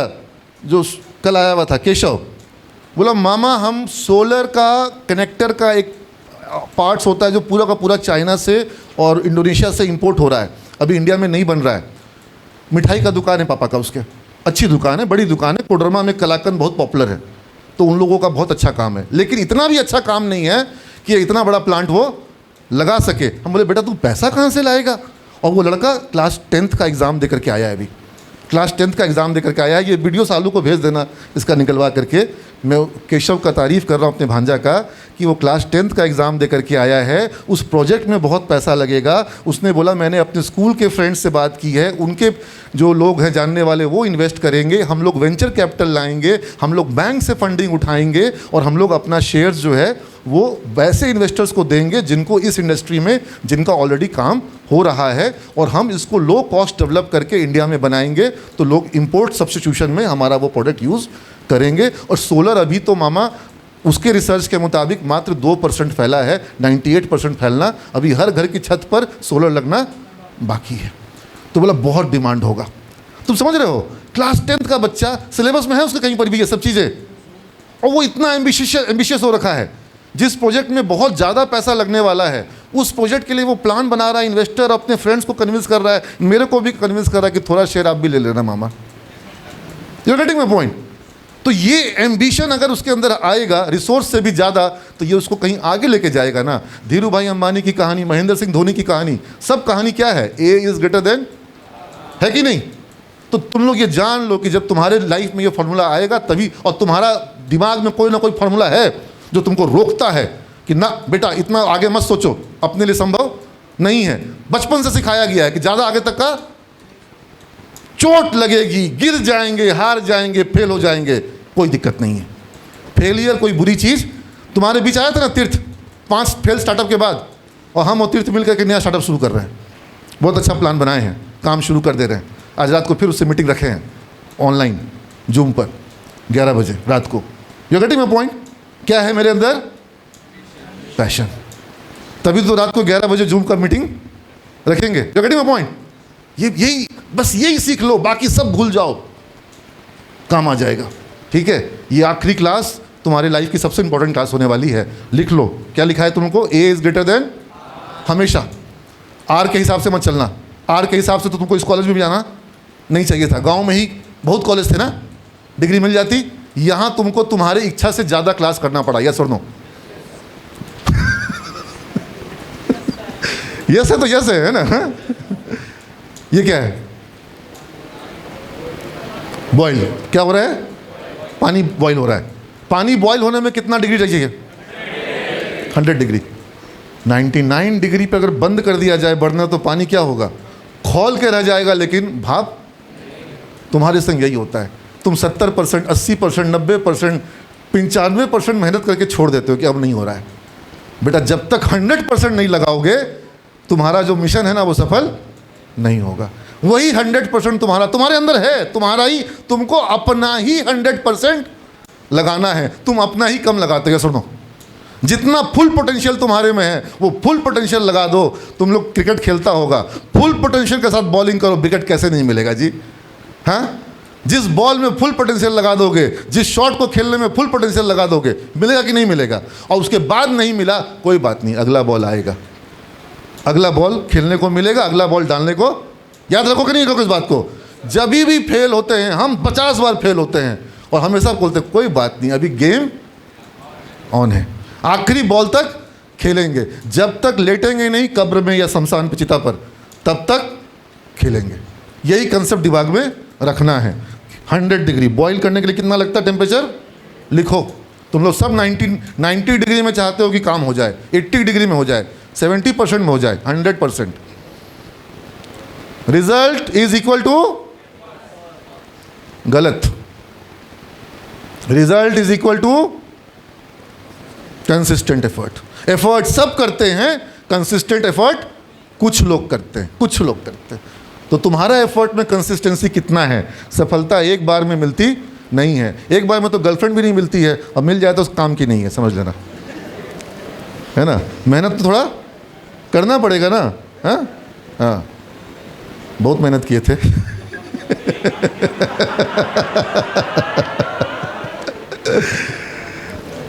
जो कल आया हुआ था, केशव, बोला मामा हम सोलर का कनेक्टर का एक पार्ट्स होता है जो पूरा का पूरा चाइना से और इंडोनेशिया से इंपोर्ट हो रहा है, अभी इंडिया में नहीं बन रहा है। मिठाई का दुकान है पापा का, उसके अच्छी दुकान है, बड़ी दुकान है, कोडरमा में कलाकंद बहुत पॉपुलर है, तो उन लोगों का बहुत अच्छा काम है, लेकिन इतना भी अच्छा काम नहीं है कि इतना बड़ा प्लांट वो लगा सके। हम बोले बेटा तू पैसा कहाँ से लाएगा? और वो लड़का क्लास 10th का एग्ज़ाम दे करके आया है, अभी क्लास 10th का एग्ज़ाम दे करके आया है। ये वीडियो सालू को भेज देना इसका निकलवा करके। मैं केशव का तारीफ़ कर रहा हूँ अपने भांजा का कि वो क्लास 10th का एग्ज़ाम दे करके आया है। उस प्रोजेक्ट में बहुत पैसा लगेगा। उसने बोला मैंने अपने स्कूल के फ्रेंड्स से बात की है, उनके जो लोग हैं जानने वाले वो इन्वेस्ट करेंगे, हम लोग वेंचर कैपिटल लाएंगे, हम लोग बैंक से फंडिंग उठाएंगे और हम लोग अपना शेयर्स जो है वो वैसे इन्वेस्टर्स को देंगे जिनको इस इंडस्ट्री में जिनका ऑलरेडी काम हो रहा है, और हम इसको लो कॉस्ट डेवलप करके इंडिया में बनाएंगे तो लोग इंपोर्ट सब्स्टिट्यूशन में हमारा वो प्रोडक्ट यूज़ करेंगे। और सोलर अभी तो मामा उसके रिसर्च के मुताबिक मात्र 2% फैला है, 98% फैलना अभी हर घर की छत पर सोलर लगना बाकी है। तो बोला बहुत डिमांड होगा। तुम समझ रहे हो, क्लास 10th का बच्चा, सिलेबस में है उसके कहीं पर भी ये सब चीज़ें, और वो इतना एम्बिशियस हो रखा है। जिस प्रोजेक्ट में बहुत ज़्यादा पैसा लगने वाला है उस प्रोजेक्ट के लिए वो प्लान बना रहा है, इन्वेस्टर अपने फ्रेंड्स को कन्विंस कर रहा है, मेरे को भी कन्विंस कर रहा है कि थोड़ा शेयर आप भी ले लेना मामा। You getting my point? तो ये एम्बिशन अगर उसके अंदर आएगा रिसोर्स से भी ज़्यादा, तो ये उसको कहीं आगे लेके जाएगा ना। धीरू भाई अंबानी की कहानी, महेंद्र सिंह धोनी की कहानी, सब कहानी क्या है? ए इज़ ग्रेटर देन, है कि नहीं? तो तुम लोग ये जान लो कि जब तुम्हारे लाइफ में ये फॉर्मूला आएगा तभी, और तुम्हारा दिमाग में कोई ना कोई फॉर्मूला है जो तुमको रोकता है कि ना बेटा इतना आगे मत सोचो, अपने लिए संभव नहीं है। बचपन से सिखाया गया है कि ज़्यादा आगे तक का चोट लगेगी, गिर जाएंगे, हार जाएंगे, फेल हो जाएंगे, कोई दिक्कत नहीं है। फेलियर कोई बुरी चीज़। तुम्हारे बीच आया था ना तीर्थ, 5 फेल स्टार्टअप के बाद, और हम और तीर्थ मिलकर के नया स्टार्टअप शुरू कर रहे हैं। बहुत अच्छा प्लान बनाए हैं, काम शुरू कर दे रहे हैं। आज रात को फिर उससे मीटिंग रखे हैं ऑनलाइन जूम पर 11 बजे रात को। You getting my point? क्या है मेरे अंदर? पैशन। तभी तो रात को 11 बजे जूम कर मीटिंग रखेंगे। You getting my point? यही बस यही सीख लो, बाकी सब भूल जाओ, काम आ जाएगा। ठीक है, ये आखिरी क्लास तुम्हारे लाइफ की सबसे इंपॉर्टेंट क्लास होने वाली है। लिख लो क्या लिखा है तुमको? ए इज ग्रेटर देन, हमेशा आर के हिसाब से मत चलना। आर के हिसाब से तो तुमको इस कॉलेज में भी आना नहीं चाहिए था, गांव में ही बहुत कॉलेज थे ना, डिग्री मिल जाती। यहां तुमको तुम्हारी इच्छा से ज़्यादा क्लास करना पड़ा। यस और नो? यस है तो यस है ना? ये क्या है? बॉयल। क्या हो रहा है? पानी बॉयल हो रहा है। पानी बॉयल होने में कितना डिग्री चाहिए? 100 डिग्री। 99 डिग्री पे अगर बंद कर दिया जाए बढ़ना तो पानी क्या होगा? खौल के रह जाएगा, लेकिन भाप। तुम्हारे संग यही होता है। तुम 70%, 80%, 90%, 95% मेहनत करके छोड़ देते हो कि अब नहीं हो रहा है। बेटा जब तक 100% नहीं लगाओगे तुम्हारा जो मिशन है ना वो सफल नहीं होगा। वही 100% तुम्हारे अंदर है, तुम्हारा ही, तुमको अपना ही 100% लगाना है। तुम अपना ही कम लगाते हो। सुनो, जितना फुल पोटेंशियल तुम्हारे में है वो फुल पोटेंशियल लगा दो। तुम लोग क्रिकेट खेलता होगा, फुल पोटेंशियल के साथ बॉलिंग करो, विकेट कैसे नहीं मिलेगा जी? हाँ, जिस बॉल में फुल पोटेंशियल लगा दोगे, जिस शॉट को खेलने में फुल पोटेंशियल लगा दोगे, मिलेगा कि नहीं मिलेगा? और उसके बाद नहीं मिला, कोई बात नहीं, अगला बॉल आएगा, अगला बॉल खेलने को मिलेगा, अगला बॉल डालने को। याद रखो कि नहीं रखो इस बात को? जब भी फेल होते हैं हम, 50 बार फेल होते हैं और हमेशा बोलते हैं कोई बात नहीं, अभी गेम ऑन है, आखिरी बॉल तक खेलेंगे। जब तक लेटेंगे नहीं कब्र में या शमशान पे चिता पर, तब तक खेलेंगे। यही कंसेप्ट दिमाग में रखना है। 100 डिग्री बॉईल करने के लिए कितना लगता है टेम्परेचर? लिखो। तुम लोग सब 90 डिग्री में चाहते हो कि काम हो जाए, 80 डिग्री में हो जाए, 70% में हो जाए, 100%। रिजल्ट इज इक्वल टू, गलत, result is equal to consistent effort. Effort सब करते हैं, कंसिस्टेंट एफर्ट कुछ लोग करते हैं, कुछ लोग करते हैं। तो तुम्हारा एफर्ट में कंसिस्टेंसी कितना है? सफलता एक बार में मिलती नहीं है। एक बार में तो गर्लफ्रेंड भी नहीं मिलती है, और मिल जाए तो उस काम की नहीं है, समझ लेना, है ना? मेहनत तो थोड़ा करना पड़ेगा ना। हाँ हाँ, बहुत मेहनत किए थे।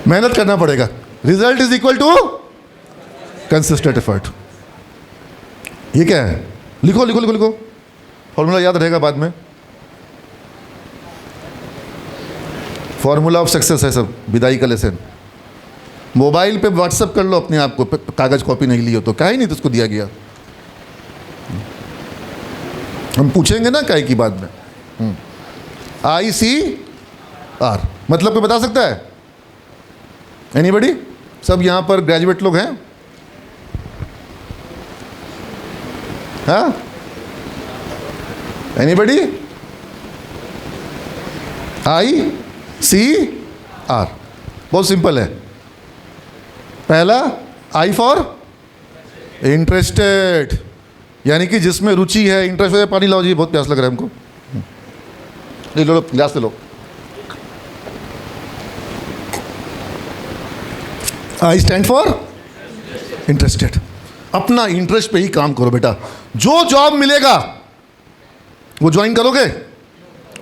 मेहनत करना पड़ेगा। Result is equal to consistent effort. ये क्या है? लिखो लिखो लिखो लिखो, फॉर्मूला याद रहेगा बाद में। फॉर्मूला ऑफ सक्सेस है सब, विदाई का लेसन। मोबाइल पे व्हाट्सएप कर लो अपने आप को, कागज कॉपी नहीं ली हो तो। क्या ही नहीं तो उसको दिया गया, हम पूछेंगे ना क्या की बाद में। ICR मतलब कोई बता सकता है? एनीबडी? सब यहाँ पर ग्रेजुएट लोग हैं? हाँ, एनीबडी? ICR बहुत सिंपल है। पहला I फॉर इंटरेस्टेड, यानी कि जिसमें रुचि है, इंटरेस्ट है। पानी लाओ जी, बहुत प्यास लग रहा है हमको। ले लो, गिलास ले लो। I stand for interested. अपना इंटरेस्ट पे ही काम करो बेटा। जो जॉब मिलेगा वो ज्वाइन करोगे,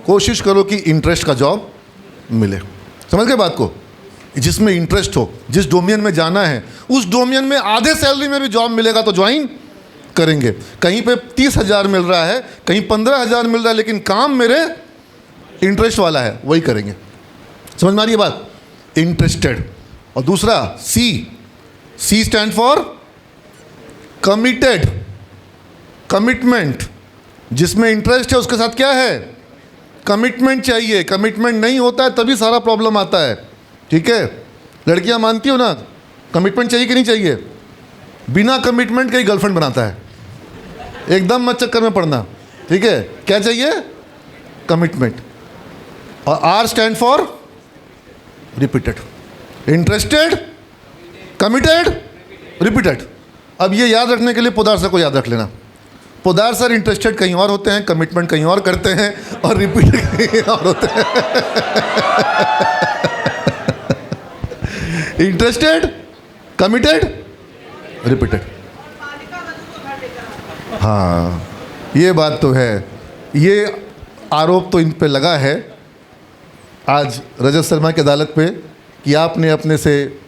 कोशिश करो कि इंटरेस्ट का जॉब मिले। समझ गए बात को? जिसमें इंटरेस्ट हो, जिस डोमेन में जाना है, उस डोमेन में आधे सैलरी में भी जॉब मिलेगा तो ज्वाइन करेंगे। कहीं पे 30,000 मिल रहा है, कहीं 15,000 मिल रहा है, लेकिन काम मेरे इंटरेस्ट वाला है, वही करेंगे। समझ में आ रही है बात? इंटरेस्टेड। और दूसरा C stand for committed, commitment. जिसमें इंटरेस्ट है उसके साथ क्या है? कमिटमेंट चाहिए। कमिटमेंट नहीं होता है तभी सारा प्रॉब्लम आता है। ठीक है, लड़कियां मानती हो ना, कमिटमेंट चाहिए कि नहीं चाहिए? बिना कमिटमेंट के ही गर्लफ्रेंड बनाता है। एकदम मत चक्कर में पड़ना, ठीक है? क्या चाहिए? कमिटमेंट। और R stand for repeated. Interested, committed, repeated. अब ये याद रखने के लिए पोदार सर को याद रख लेना। पोदार सर इंटरेस्टेड कहीं और होते हैं, कमिटमेंट कहीं और करते हैं, और रिपीटेड कहीं और होते हैं। Interested, committed, repeated. हाँ, ये बात तो है। ये आरोप तो इन पे लगा है आज रजत शर्मा की अदालत पे कि आपने अपने से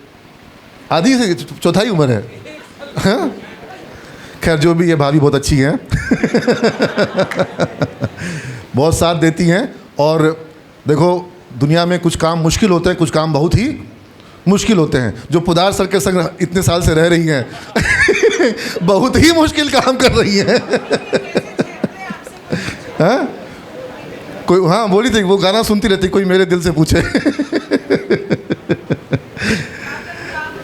आधी से चौथाई उम्र है। हाँ? खैर जो भी, ये भाभी बहुत अच्छी हैं। बहुत साथ देती हैं। और देखो, दुनिया में कुछ काम मुश्किल होते हैं, कुछ काम बहुत ही मुश्किल होते हैं। जो पोदार सर के संग इतने साल से रह रही हैं बहुत ही मुश्किल काम कर रही हैं। हाँ? कोई, हाँ बोली थी, वो गाना सुनती रहती, कोई मेरे दिल से पूछे।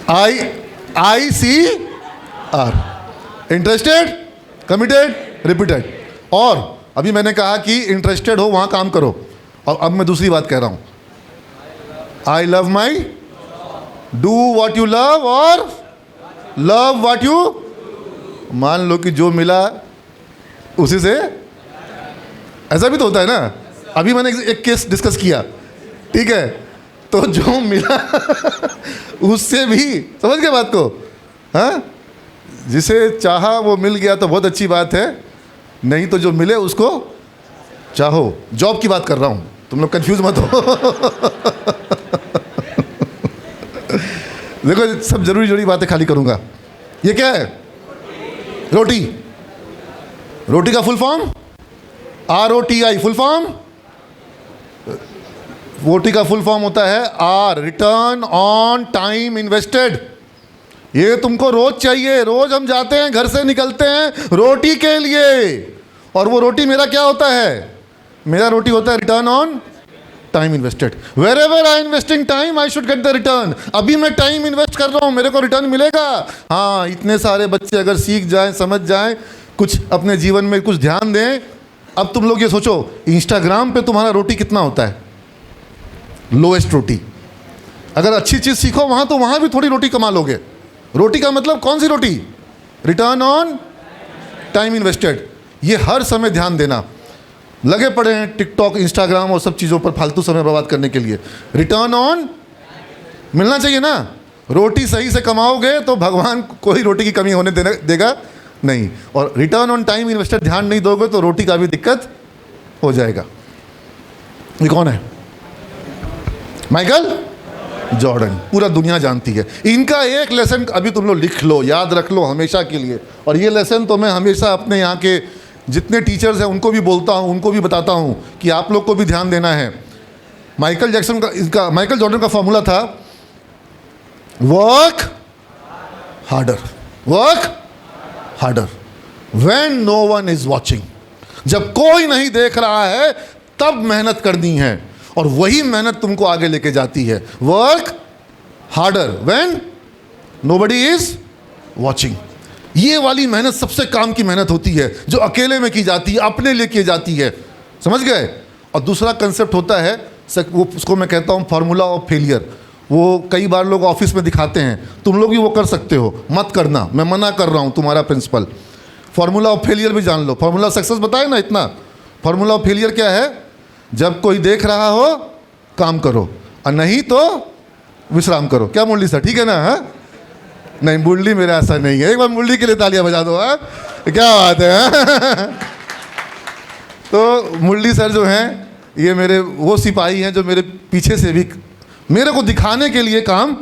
ICR R. Interested, committed, repeated. और अभी मैंने कहा कि इंटरेस्टेड हो वहाँ काम करो, और अब मैं दूसरी बात कह रहा हूँ, I love my, do what you love और लव वॉट यू। मान लो कि जो मिला उसी से, ऐसा भी तो होता है ना। अभी मैंने एक केस डिस्कस किया, ठीक है, तो जो मिला उससे भी, समझ गए बात को, हाँ, जिसे चाहा वो मिल गया तो बहुत अच्छी बात है, नहीं तो जो मिले उसको चाहो। जॉब की बात कर रहा हूँ, तुम लोग कंफ्यूज मत हो। देखो सब जरूरी बातें खाली करूँगा। ये क्या है? रोटी। रोटी का full form ROTI, full form. रोटी का फुल फॉर्म होता है R, return on time invested. ये तुमको रोज चाहिए। रोज हम जाते हैं, घर से निकलते हैं रोटी के लिए, और वो रोटी मेरा क्या होता है? मेरा रोटी होता है return on time invested. Wherever I investing time I should get the return. अभी मैं टाइम इन्वेस्ट कर रहा हूँ, मेरे को रिटर्न मिलेगा। हाँ, इतने सारे बच्चे अगर सीख जाएं, समझ जाएं, कुछ अपने जीवन में कुछ ध्यान दें। अब तुम लोग ये सोचो, इंस्टाग्राम पे तुम्हारा रोटी कितना होता है? लोएस्ट रोटी। अगर अच्छी चीज़ सीखो वहाँ, तो वहाँ भी थोड़ी रोटी कमा लोगे। रोटी का मतलब कौन सी रोटी? Return on time invested. ये हर समय ध्यान देना। लगे पड़े हैं टिकटॉक, इंस्टाग्राम और सब चीज़ों पर फालतू समय बर्बाद करने के लिए। रिटर्न ऑन मिलना चाहिए ना। रोटी सही से कमाओगे तो भगवान कोई रोटी की कमी होने देगा नहीं, और रिटर्न ऑन टाइम इन्वेस्टेड ध्यान नहीं दोगे तो रोटी का भी दिक्कत हो जाएगा। ये कौन है? Michael Jordan. पूरा दुनिया जानती है। इनका एक लेसन अभी तुम लोग लिख लो, याद रख लो हमेशा के लिए। और ये लेसन तो मैं हमेशा अपने यहाँ के जितने टीचर्स हैं उनको भी बोलता हूँ, उनको भी बताता हूँ कि आप लोग को भी ध्यान देना है। माइकल जॉर्डन का फॉर्मूला था, work harder, work harder when no one is watching. जब कोई नहीं देख रहा है तब मेहनत करनी है, और वही मेहनत तुमको आगे लेके जाती है। Work harder when nobody is watching. ये वाली मेहनत सबसे काम की मेहनत होती है, जो अकेले में की जाती है, अपने लिए की जाती है। समझ गए? और दूसरा कंसेप्ट होता है, वो उसको मैं कहता हूँ फार्मूला ऑफ फेलियर। वो कई बार लोग ऑफिस में दिखाते हैं, तुम लोग भी वो कर सकते हो, मत करना, मैं मना कर रहा हूँ, तुम्हारा प्रिंसिपल। फार्मूला ऑफ फेलियर भी जान लो। फार्मूला सक्सेस बताए ना इतना। फार्मूला ऑफ फेलियर क्या है? जब कोई देख रहा हो काम करो, और नहीं तो विश्राम करो। क्या मुरली सर, ठीक है ना? हाँ, नहीं मुरली मेरा ऐसा नहीं है। एक बार मुरली के लिए तालियां बजा दो। हाँ, क्या बात है। हाँ? तो मुरली सर जो हैं, ये मेरे वो सिपाही हैं जो मेरे पीछे से भी मेरे को दिखाने के लिए काम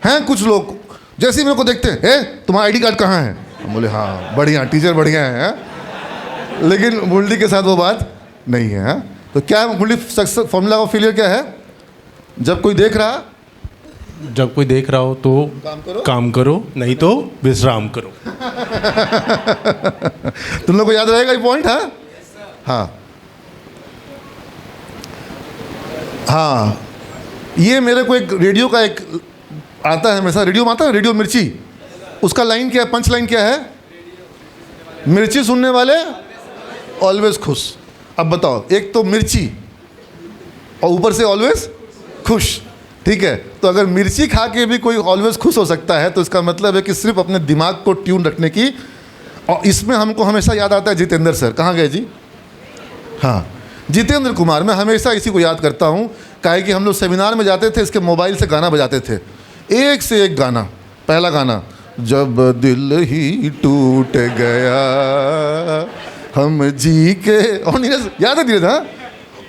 हैं। कुछ लोग जैसे ही मेरे को देखते हैं, तुम्हारा ID कार्ड कहाँ है? हम बोले हाँ बढ़िया, टीचर बढ़िया है। हाँ? लेकिन मुरली के साथ वो बात नहीं है। हाँ? तो क्या मुरली सक्सेस फॉर्मूला ऑफ फेलियर क्या है? जब कोई देख रहा हो तो काम करो, नहीं तो विश्राम करो। तुम लोग को याद रहेगा ये पॉइंट? हाँ हाँ हाँ। ये मेरे को एक रेडियो का एक आता है हमेशा, रेडियो में आता है, रेडियो मिर्ची। उसका लाइन क्या है, पंच लाइन क्या है? मिर्ची सुनने वाले ऑलवेज खुश। अब बताओ, एक तो मिर्ची और ऊपर से ऑलवेज खुश, ठीक है? तो अगर मिर्ची खा के भी कोई ऑलवेज खुश हो सकता है, तो इसका मतलब है कि सिर्फ अपने दिमाग को ट्यून रखने की। और इसमें हमको हमेशा याद आता है जितेंद्र सर। कहाँ गए जी? हाँ, जितेंद्र कुमार। मैं हमेशा इसी को याद करता हूँ, काहे कि हम लोग सेमिनार में जाते थे, इसके मोबाइल से गाना बजाते थे, एक से एक गाना। पहला गाना, जब दिल ही टूट गया हम जी के, और नीरज याद है? धीरे था।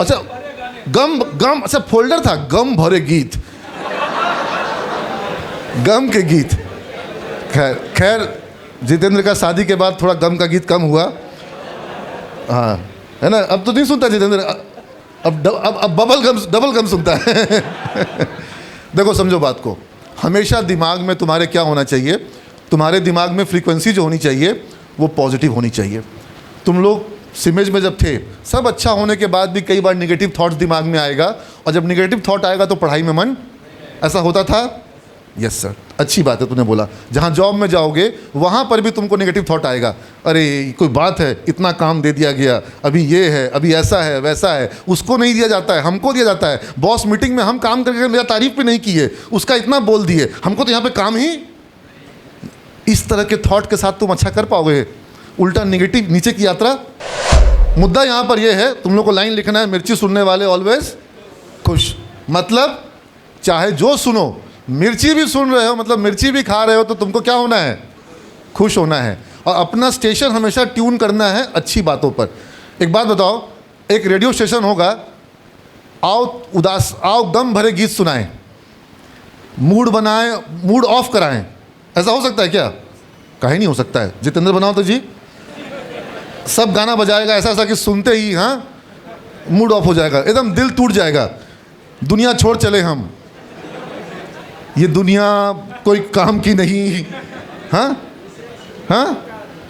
अच्छा, गम, अच्छा फोल्डर था, गम भरे गीत, गम के गीत। खैर जितेंद्र का शादी के बाद थोड़ा गम का गीत कम हुआ। हाँ, है ना? अब तो नहीं सुनता जितेंद्र, अब डबल गम सुनता है। देखो समझो बात को, हमेशा दिमाग में तुम्हारे क्या होना चाहिए? तुम्हारे दिमाग में फ्रीक्वेंसी जो होनी चाहिए वो पॉजिटिव होनी चाहिए। तुम लोग सिमेज में जब थे, सब अच्छा होने के बाद भी कई बार नेगेटिव थॉट्स दिमाग में आएगा, और जब नेगेटिव थॉट आएगा तो पढ़ाई में मन, ऐसा होता था? यस सर, अच्छी बात है तूने बोला। जहाँ जॉब में जाओगे वहाँ पर भी तुमको नेगेटिव थॉट आएगा, अरे कोई बात है, इतना काम दे दिया गया, अभी ये है, अभी ऐसा है, वैसा है। उसको नहीं दिया जाता है, हमको दिया जाता है। बॉस मीटिंग में हम काम करके मेरा तारीफ भी नहीं की है, उसका इतना बोल दिए, हमको तो यहाँ पे काम ही। इस तरह के थॉट के साथ तुम अच्छा कर पाओगे? उल्टा नेगेटिव नीचे की यात्रा। मुद्दा यहाँ पर यह है, तुम लोग को लाइन लिखना है, मिर्ची सुनने वाले ऑलवेज खुश। मतलब चाहे जो सुनो, मिर्ची भी सुन रहे हो मतलब मिर्ची भी खा रहे हो, तो तुमको क्या होना है? खुश होना है। और अपना स्टेशन हमेशा ट्यून करना है अच्छी बातों पर। एक बात बताओ, एक रेडियो स्टेशन होगा, आओ उदास, आओ गम भरे गीत सुनाएं, मूड बनाएं, मूड ऑफ कराएं, ऐसा हो सकता है क्या? कहीं नहीं हो सकता है। जितेंद्र बनाओ तो जी, सब गाना बजाएगा ऐसा ऐसा कि सुनते ही हाँ मूड ऑफ हो जाएगा, एकदम दिल टूट जाएगा, दुनिया छोड़ चले हम, ये दुनिया कोई काम की नहीं, हाँ हाँ,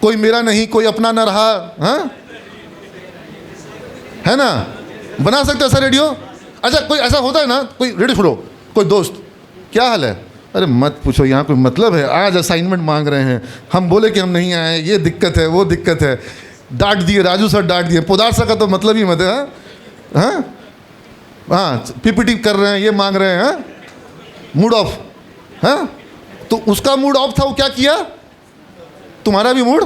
कोई मेरा नहीं, कोई अपना ना रहा, हाँ, है ना? बना सकते ऐसा रेडियो? अच्छा कोई ऐसा होता है ना, कोई रेडियो छोड़ो, कोई दोस्त, क्या हाल है? अरे मत पूछो, यहाँ कोई मतलब है, आज असाइनमेंट मांग रहे हैं, हम बोले कि हम नहीं आए, ये दिक्कत है, वो दिक्कत है, डांट दिए, राजू सर डांट दिए, पोदार सर का तो मतलब ही मत है, हाँ हाँ, पीपीटी कर रहे हैं, ये मांग रहे हैं, हाँ, मूड ऑफ, हाँ, तो उसका मूड ऑफ था, वो क्या किया? तुम्हारा भी मूड,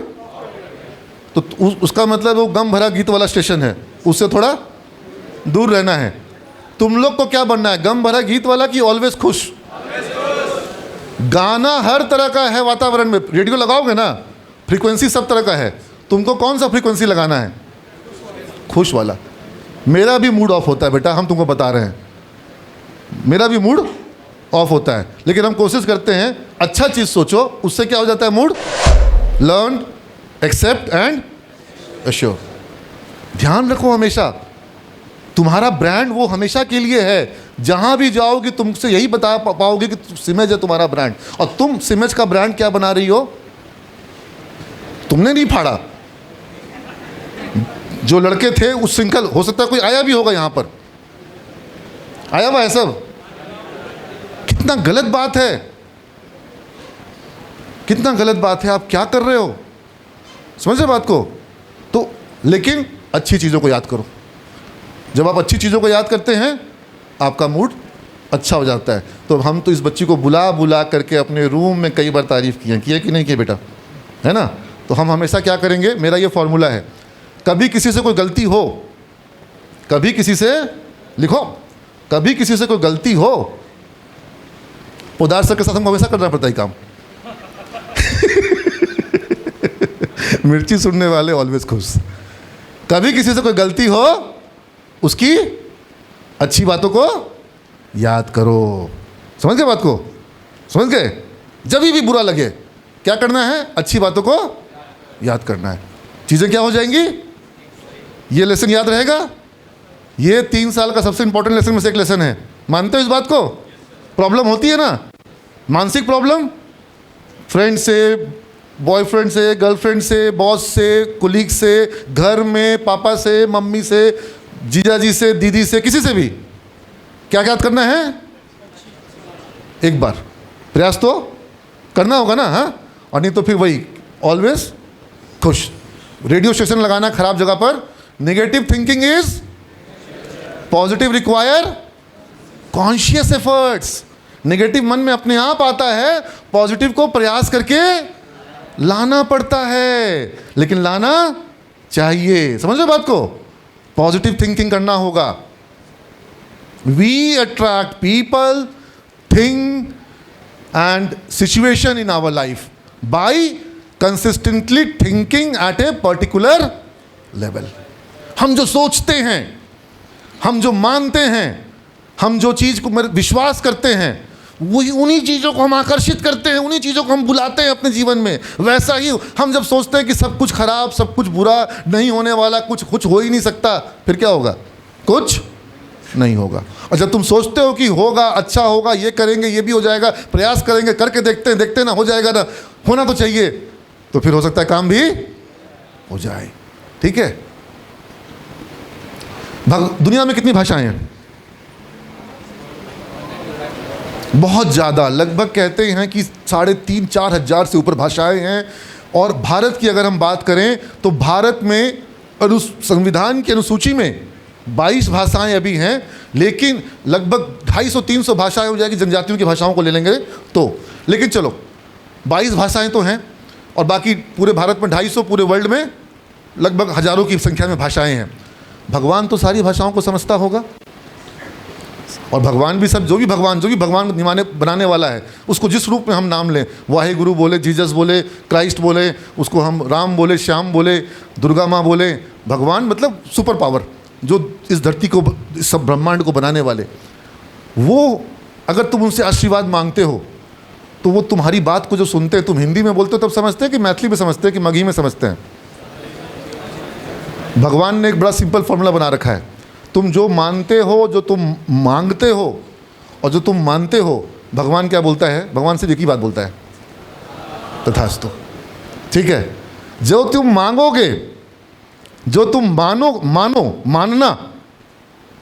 तो उसका मतलब वो गम भरा गीत वाला स्टेशन है, उससे थोड़ा दूर रहना है। तुम लोग को क्या बनना है, गम भरा गीत वाला कि ऑलवेज खुश? गाना हर तरह का है वातावरण में, रेडियो लगाओगे ना, फ्रीक्वेंसी सब तरह का है, तुमको कौन सा फ्रीक्वेंसी लगाना है? खुश वाला। मेरा भी मूड ऑफ होता है बेटा, हम तुमको बता रहे हैं, मेरा भी मूड ऑफ होता है, लेकिन हम कोशिश करते हैं अच्छा चीज़ सोचो, उससे क्या हो जाता है? Mood learn, accept and assure. ध्यान रखो हमेशा, तुम्हारा ब्रांड वो हमेशा के लिए है। जहां भी जाओगे तुमसे यही बता पाओगे कि सिमेज है तुम्हारा ब्रांड, और तुम सिमेज का ब्रांड क्या बना रही हो? तुमने नहीं फाड़ा, जो लड़के थे उस सिंकल, हो सकता है कोई आया भी होगा, यहां पर आया हुआ है सब। कितना गलत बात है, कितना गलत बात है, आप क्या कर रहे हो? समझ रहे बात को? तो लेकिन अच्छी चीज़ों को याद करो। जब आप अच्छी चीज़ों को याद करते हैं आपका मूड अच्छा हो जाता है। तो हम तो इस बच्ची को बुला बुला करके अपने रूम में कई बार तारीफ़ किए कि नहीं किए बेटा, है ना? तो हम हमेशा क्या करेंगे, मेरा ये फॉर्मूला है, कभी किसी से कोई गलती हो, कभी किसी से लिखो, कभी किसी से कोई गलती हो, पोदार सर के साथ हमको हमेशा करना पड़ता है काम। मिर्ची सुनने वाले ऑलवेज खुश। कभी किसी से कोई गलती हो, उसकी अच्छी बातों को याद करो। समझ गए बात को? समझ गए? जब भी बुरा लगे क्या करना है? अच्छी बातों को याद करना है, चीज़ें क्या हो जाएंगी? ये लेसन याद रहेगा। ये 3 साल का सबसे इंपॉर्टेंट लेसन में से एक लेसन है। मानते हो इस बात को? प्रॉब्लम होती है ना, मानसिक प्रॉब्लम, फ्रेंड से, बॉयफ्रेंड से, गर्लफ्रेंड से, बॉस से, कुलीग से, घर में पापा से, मम्मी से, जीजा जी से, दीदी से, किसी से भी क्या याद करना है? एक बार प्रयास तो करना होगा ना, हाँ? और नहीं तो फिर वही ऑलवेज खुश। रेडियो स्टेशन लगाना खराब जगह पर। Negative thinking is positive require conscious efforts. Negative मन में अपने आप आता है, पॉजिटिव को प्रयास करके लाना पड़ता है, लेकिन लाना चाहिए। समझ रहे बात को? पॉजिटिव थिंकिंग करना होगा। We attract people, thing and situation in our life by consistently thinking at a particular level. हम जो सोचते हैं, हम जो मानते हैं, हम जो चीज़ को विश्वास करते हैं, वही उन्हीं चीज़ों को हम आकर्षित करते हैं, उन्हीं चीज़ों को हम बुलाते हैं अपने जीवन में। वैसा ही हम जब सोचते हैं कि सब कुछ खराब, सब कुछ बुरा, नहीं होने वाला, कुछ हो ही नहीं सकता, फिर क्या होगा? कुछ नहीं होगा। और जब तुम सोचते हो कि होगा, अच्छा होगा, ये करेंगे, ये भी हो जाएगा, प्रयास करेंगे, करके देखते हैं ना, हो जाएगा ना, होना तो चाहिए, तो फिर हो सकता है काम भी हो जाए। ठीक है? दुनिया में कितनी भाषाएं हैं? बहुत ज़्यादा, लगभग कहते हैं कि 3,500-4 हज़ार से ऊपर भाषाएं हैं। और भारत की अगर हम बात करें तो भारत में संविधान की अनुसूची में 22 भाषाएं अभी हैं, लेकिन लगभग 250-300 भाषाएं हो जाएगी जनजातियों की भाषाओं को ले लेंगे तो। लेकिन चलो 22 भाषाएं तो हैं, और बाकी पूरे भारत में 250, पूरे वर्ल्ड में लगभग हज़ारों की संख्या में भाषाएं हैं। भगवान तो सारी भाषाओं को समझता होगा, और भगवान भी सब, जो भी भगवान बनाने वाला है उसको जिस रूप में हम नाम लें, वाहे गुरु बोले, जीसस बोले, क्राइस्ट बोले, उसको हम राम बोले, श्याम बोले, दुर्गा माँ बोले, भगवान मतलब सुपर पावर जो इस धरती को, इस सब ब्रह्मांड को बनाने वाले, वो अगर तुम उनसे आशीर्वाद मांगते हो तो वो तुम्हारी बात को जो सुनते हैं, तुम हिंदी में बोलते हो तब समझते हैं कि मैथिली में समझते हैं कि मगही में समझते हैं। भगवान ने एक बड़ा सिंपल फॉर्मूला बना रखा है, तुम जो मानते हो, जो तुम मांगते हो और जो तुम मानते हो, भगवान क्या बोलता है? भगवान सिर्फ एक ही बात बोलता है, तथास्तु। ठीक है, जो तुम मांगोगे, जो तुम मानना,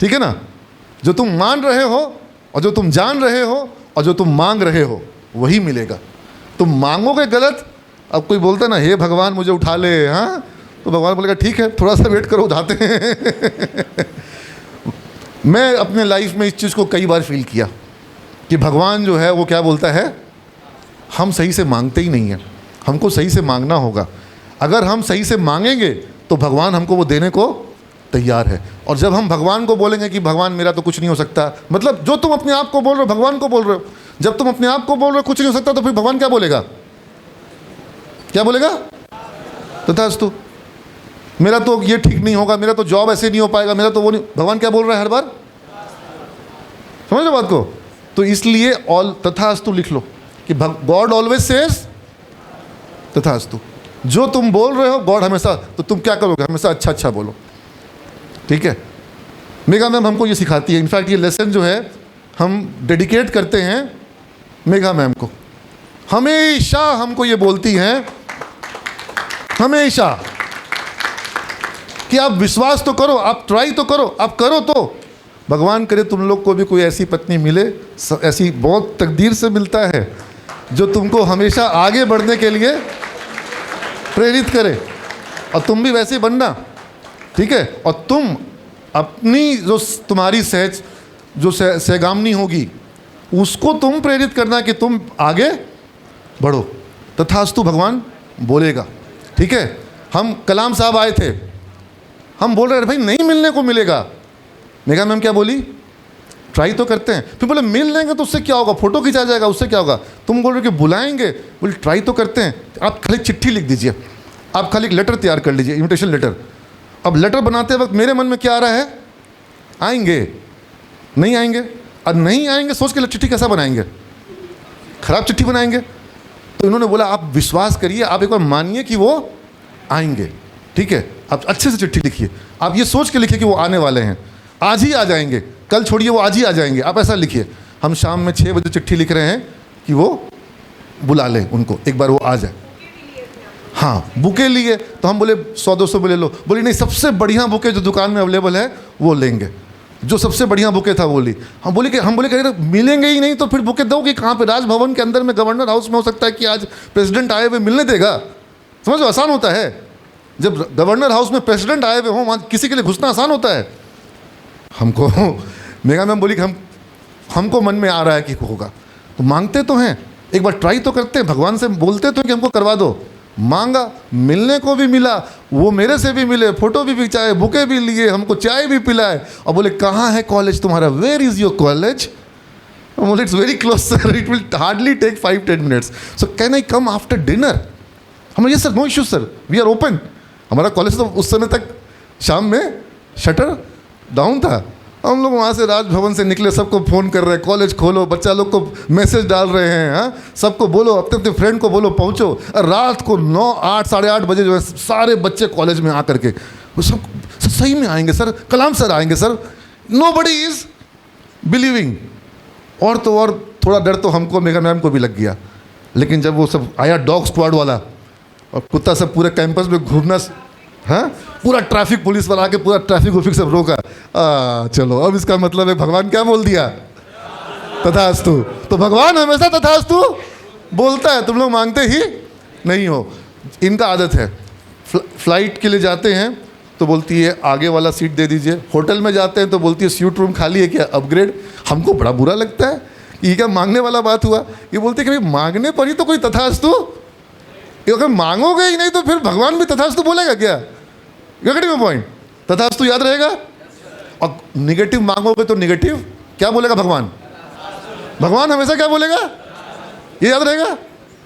ठीक है ना, जो तुम मान रहे हो और जो तुम जान रहे हो और जो तुम मांग रहे हो वही मिलेगा। तुम मांगोगे गलत, अब कोई बोलता ना हे भगवान मुझे उठा ले, हाँ, तो भगवान बोलेगा ठीक है थोड़ा सा वेट करो, उठाते हैं। मैं अपने लाइफ में इस चीज़ को कई बार फील किया कि भगवान जो है वो क्या बोलता है, हम सही से मांगते ही नहीं हैं, हमको सही से मांगना होगा। अगर हम सही से मांगेंगे तो भगवान हमको वो देने को तैयार है। और जब हम भगवान को बोलेंगे कि भगवान मेरा तो कुछ नहीं हो सकता, मतलब जो तुम अपने आप को बोल रहे हो भगवान को बोल रहे हो, जब तुम अपने आप को बोल रहे हो कुछ नहीं हो सकता तो फिर भगवान क्या बोलेगा? क्या बोलेगा? तथास्तु। मेरा तो ये ठीक नहीं होगा, मेरा तो जॉब ऐसे नहीं हो पाएगा, मेरा तो वो नहीं, भगवान क्या बोल रहा है हर बार? समझ लो बात को? तो इसलिए ऑल तथास्तु लिख लो कि गॉड ऑलवेज सेज तथास्तु। जो तुम बोल रहे हो गॉड हमेशा, तो तुम क्या करोगे? हमेशा अच्छा अच्छा बोलो, ठीक है। मेघा मैम हमको ये सिखाती है, इनफैक्ट ये लेसन जो है हम डेडिकेट करते हैं मेघा मैम को। हमेशा हमको ये बोलती हैं, हमेशा, कि आप विश्वास तो करो, आप ट्राई तो करो, आप करो तो भगवान करे तुम लोग को भी कोई ऐसी पत्नी मिले, ऐसी बहुत तकदीर से मिलता है जो तुमको हमेशा आगे बढ़ने के लिए प्रेरित करे, और तुम भी वैसे बनना, ठीक है। और तुम अपनी जो तुम्हारी सहगामनी होगी उसको तुम प्रेरित करना कि तुम आगे बढ़ो, तथास्तु भगवान बोलेगा, ठीक है। हम कलाम साहब आए थे, हम बोल रहे भाई नहीं मिलने को मिलेगा। मेघा मैम क्या बोली? ट्राई तो करते हैं। फिर बोले मिल लेंगे तो उससे क्या होगा, फोटो खिंचा जाएगा, उससे क्या होगा? तुम बोल रहे कि बुलाएंगे, बोले ट्राई तो करते हैं। आप खाली चिट्ठी लिख दीजिए, आप खाली एक लेटर तैयार कर लीजिए, इन्विटेशन लेटर। अब लेटर बनाते वक्त मेरे मन में क्या आ रहा है, आएंगे नहीं आएंगे, और नहीं आएंगे सोच के चिट्ठी कैसा बनाएंगे, खराब चिट्ठी बनाएंगे। तो इन्होंने बोला आप विश्वास करिए, आप एक बार मानिए कि वो आएंगे, ठीक है। आप अच्छे से चिट्ठी लिखिए, आप ये सोच के लिखिए कि वो आने वाले हैं, आज ही आ जाएंगे, कल छोड़िए वो आज ही आ जाएंगे, आप ऐसा लिखिए। हम शाम में 6 बजे चिट्ठी लिख रहे हैं कि वो बुला लें उनको, एक बार वो आ जाए। हाँ, बुके लिए तो हम बोले 100-200 में ले लो, बोली नहीं सबसे बढ़िया बुके जो दुकान में अवेलेबल है वो लेंगे, जो सबसे बढ़िया बुके था वो ली। हम बोले कि अगर मिलेंगे ही नहीं तो फिर बुके दोगे कहाँ पे? राजभवन के अंदर में, गवर्नर हाउस में हो सकता है कि आज प्रेसिडेंट आए हुए मिलने देगा? समझो आसान होता है, जब गवर्नर हाउस में प्रेसिडेंट आए हुए हों वहाँ किसी के लिए घुसना आसान होता है। हमको मेघा मैम बोली कि हमको मन में आ रहा है कि होगा, तो मांगते तो हैं, एक बार ट्राई तो करते हैं, भगवान से बोलते तो कि हमको करवा दो। मांगा, मिलने को भी मिला, वो मेरे से भी मिले, फोटो भी खिंचाए, बुके भी लिए, हमको चाय भी पिलाए, और बोले कहाँ है कॉलेज तुम्हारा, वेयर इज़ योर कॉलेज? बोले it's very close sir, it will hardly take 5-10 minutes, so can I come after dinner? हम ये sir no issue sir, we are open. हमारा कॉलेज तो उस समय तक शाम में शटर डाउन था, हम लोग वहाँ से राजभवन से निकले, सबको फ़ोन कर रहे हैं कॉलेज खोलो, बच्चा लोग को मैसेज डाल रहे हैं, हाँ सबको बोलो, अपने अपने फ्रेंड को बोलो पहुँचो। रात को 9, 8, साढ़े 8 बजे जो है सारे बच्चे कॉलेज में आ करके, वो सब सही में आएंगे सर, कलाम सर आएंगे सर, नोबडी इज़ बिलीविंग। और तो और थोड़ा डर तो हमको, मेघा मैम को भी लग गया, लेकिन जब वो सब आया डॉग स्क्वाड वाला और कुत्ता सब पूरे कैंपस में घूमना, हाँ पूरा ट्रैफिक पुलिस वाला आके पूरा ट्रैफिक उफिक सब रोका, चलो अब इसका मतलब है भगवान क्या बोल दिया, तथास्तु। तो भगवान हमेशा तथास्तु बोलता है, तुम लोग मानते ही नहीं हो। इनका आदत है, फ्लाइट के लिए जाते हैं तो बोलती है आगे वाला सीट दे दीजिए, होटल में जाते हैं तो बोलती है स्यूट रूम खाली है क्या, अपग्रेड। हमको बड़ा बुरा लगता है, ये क्या मांगने वाला बात हुआ। ये बोलते हैं कि भाई मांगने पर ही तो कोई तथास्तु, अगर मांगोगे ही नहीं तो फिर भगवान भी तथास्तु बोलेगा क्या। गेटिंग पॉइंट, तथास्तु याद रहेगा। और निगेटिव मांगोगे तो निगेटिव क्या बोलेगा भगवान, भगवान हमेशा क्या बोलेगा, ये याद रहेगा,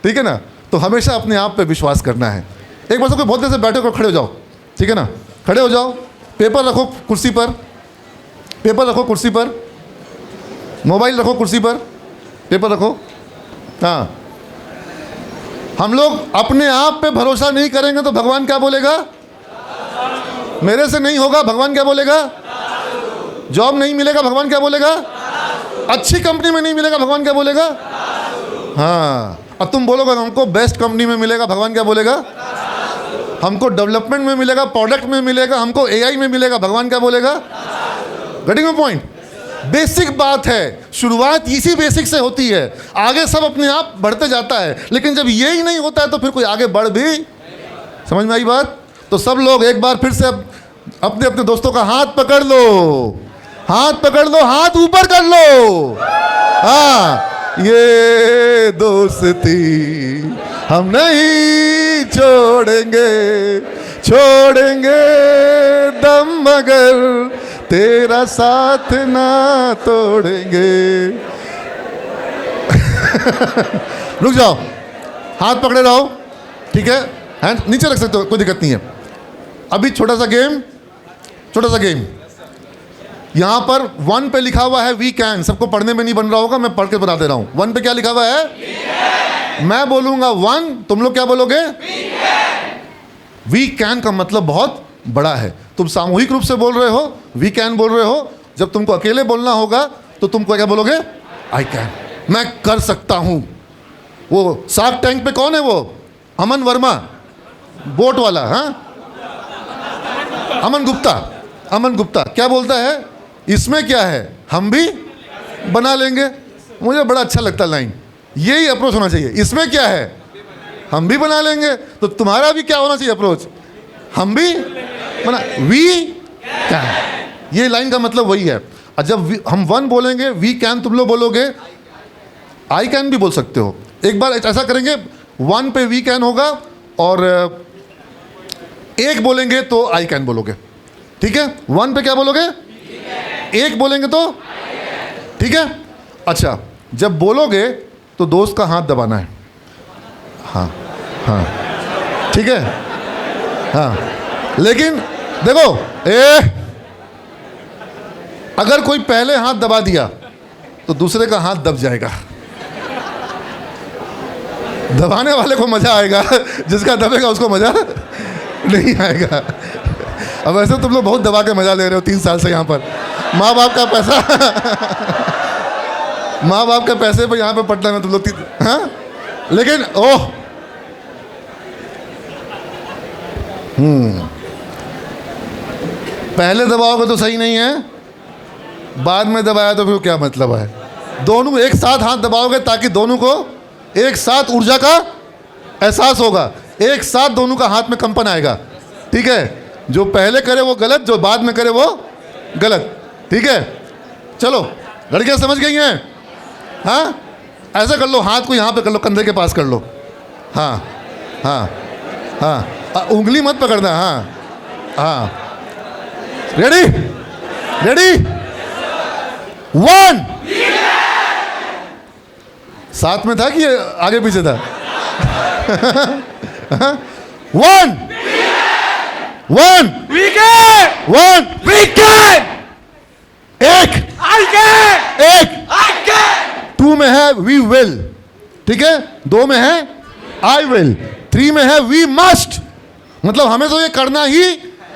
ठीक है ना। तो हमेशा अपने आप पे विश्वास करना है। एक बार सबको बहुत देर से बैठे हो, खड़े हो जाओ, ठीक है ना, खड़े हो जाओ, पेपर रखो कुर्सी पर, पेपर रखो कुर्सी पर, मोबाइल रखो कुर्सी पर, पेपर रखो। हाँ, हम लोग अपने आप पे भरोसा नहीं करेंगे तो भगवान क्या बोलेगा, मेरे से नहीं होगा, भगवान क्या बोलेगा, जॉब नहीं मिलेगा, भगवान क्या बोलेगा, अच्छी कंपनी में नहीं मिलेगा, भगवान क्या बोलेगा। हाँ, अब तुम बोलोगे हमको बेस्ट कंपनी में मिलेगा, भगवान क्या बोलेगा, हमको डेवलपमेंट में मिलेगा, प्रोडक्ट में मिलेगा, हमको एआई में मिलेगा, भगवान क्या बोलेगा। Getting my point. बेसिक बात है, शुरुआत इसी बेसिक से होती है, आगे सब अपने आप बढ़ते जाता है। लेकिन जब ये ही नहीं होता है तो फिर कोई आगे बढ़ भी, समझ में आई बात। तो सब लोग एक बार फिर से अपने अपने दोस्तों का हाथ पकड़ लो, हाथ पकड़ लो, हाथ ऊपर कर लो। हाँ, ये दोस्ती हम नहीं छोड़ेंगे, छोड़ेंगे दम मगर तेरा साथ ना तोड़ेंगे। रुक जाओ, हाथ पकड़े रहो, ठीक है, हैंड नीचे रख सकते हो, कोई दिक्कत नहीं है। अभी छोटा सा गेम, छोटा सा गेम। यहां पर 1 पे लिखा हुआ है वी कैन, सबको पढ़ने में नहीं बन रहा होगा, मैं पढ़ के बता दे रहा हूं। 1 पे क्या लिखा हुआ है, मैं बोलूंगा 1, तुम लोग क्या बोलोगे, वी कैन का मतलब बहुत बड़ा है। तुम सामूहिक रूप से बोल रहे हो, वी कैन बोल रहे हो। जब तुमको अकेले बोलना होगा तो तुमको क्या बोलोगे, आई कैन, मैं कर सकता हूं। वो शार्क टैंक पे कौन है, वो अमन वर्मा, बोट वाला, हाँ, अमन गुप्ता, अमन गुप्ता क्या बोलता है, इसमें क्या है, हम भी बना लेंगे। मुझे बड़ा अच्छा लगता लाइन, यही अप्रोच होना चाहिए। इसमें क्या है, हम भी बना लेंगे। तो तुम्हारा भी क्या होना चाहिए अप्रोच, हम भी बना, वी कैन। ये लाइन का मतलब वही है। और जब हम 1 बोलेंगे, वी कैन, तुम लोग बोलोगे आई कैन भी बोल सकते हो। एक बार ऐसा करेंगे, 1 पे वी कैन होगा और 1 बोलेंगे तो आई कैन बोलोगे, ठीक है। 1 पे क्या बोलोगे, 1 बोलेंगे तो, ठीक है। अच्छा, जब बोलोगे तो दोस्त का हाथ दबाना है, हाँ हाँ, ठीक है, हाँ। लेकिन देखो, अगर कोई पहले हाथ दबा दिया तो दूसरे का हाथ दब जाएगा। दबाने वाले को मजा आएगा, जिसका दबेगा उसको मजा नहीं आएगा। अब ऐसे तुम लोग बहुत दबा के मजा ले रहे हो 3 साल से यहाँ पर, माँ बाप का पैसा माँ बाप के पैसे पे यहाँ पे पटना में तुम लोग, हाँ। लेकिन ओह, पहले दबाओगे तो सही नहीं है, बाद में दबाया तो फिर क्या मतलब है। दोनों एक साथ हाथ दबाओगे ताकि दोनों को एक साथ ऊर्जा का एहसास होगा, एक साथ दोनों का हाथ में कंपन आएगा, ठीक है। जो पहले करे वो गलत, जो बाद में करे वो गलत, ठीक है। चलो, लड़कियां समझ गई हैं, हाँ। ऐसा कर लो, हाथ को यहाँ पे कर लो, कंधे के पास कर लो, हाँ हाँ हाँ, उंगली मत पकड़ना, हाँ हाँ। रेडी, रेडी, 1, साथ में था कि आगे पीछे था, 1 1 we can, 1 we can, 1 I can, 1 I can, 2 में है वी विल, ठीक है। 2 में है आई विल, 3 में है वी मस्ट, मतलब हमें तो ये करना ही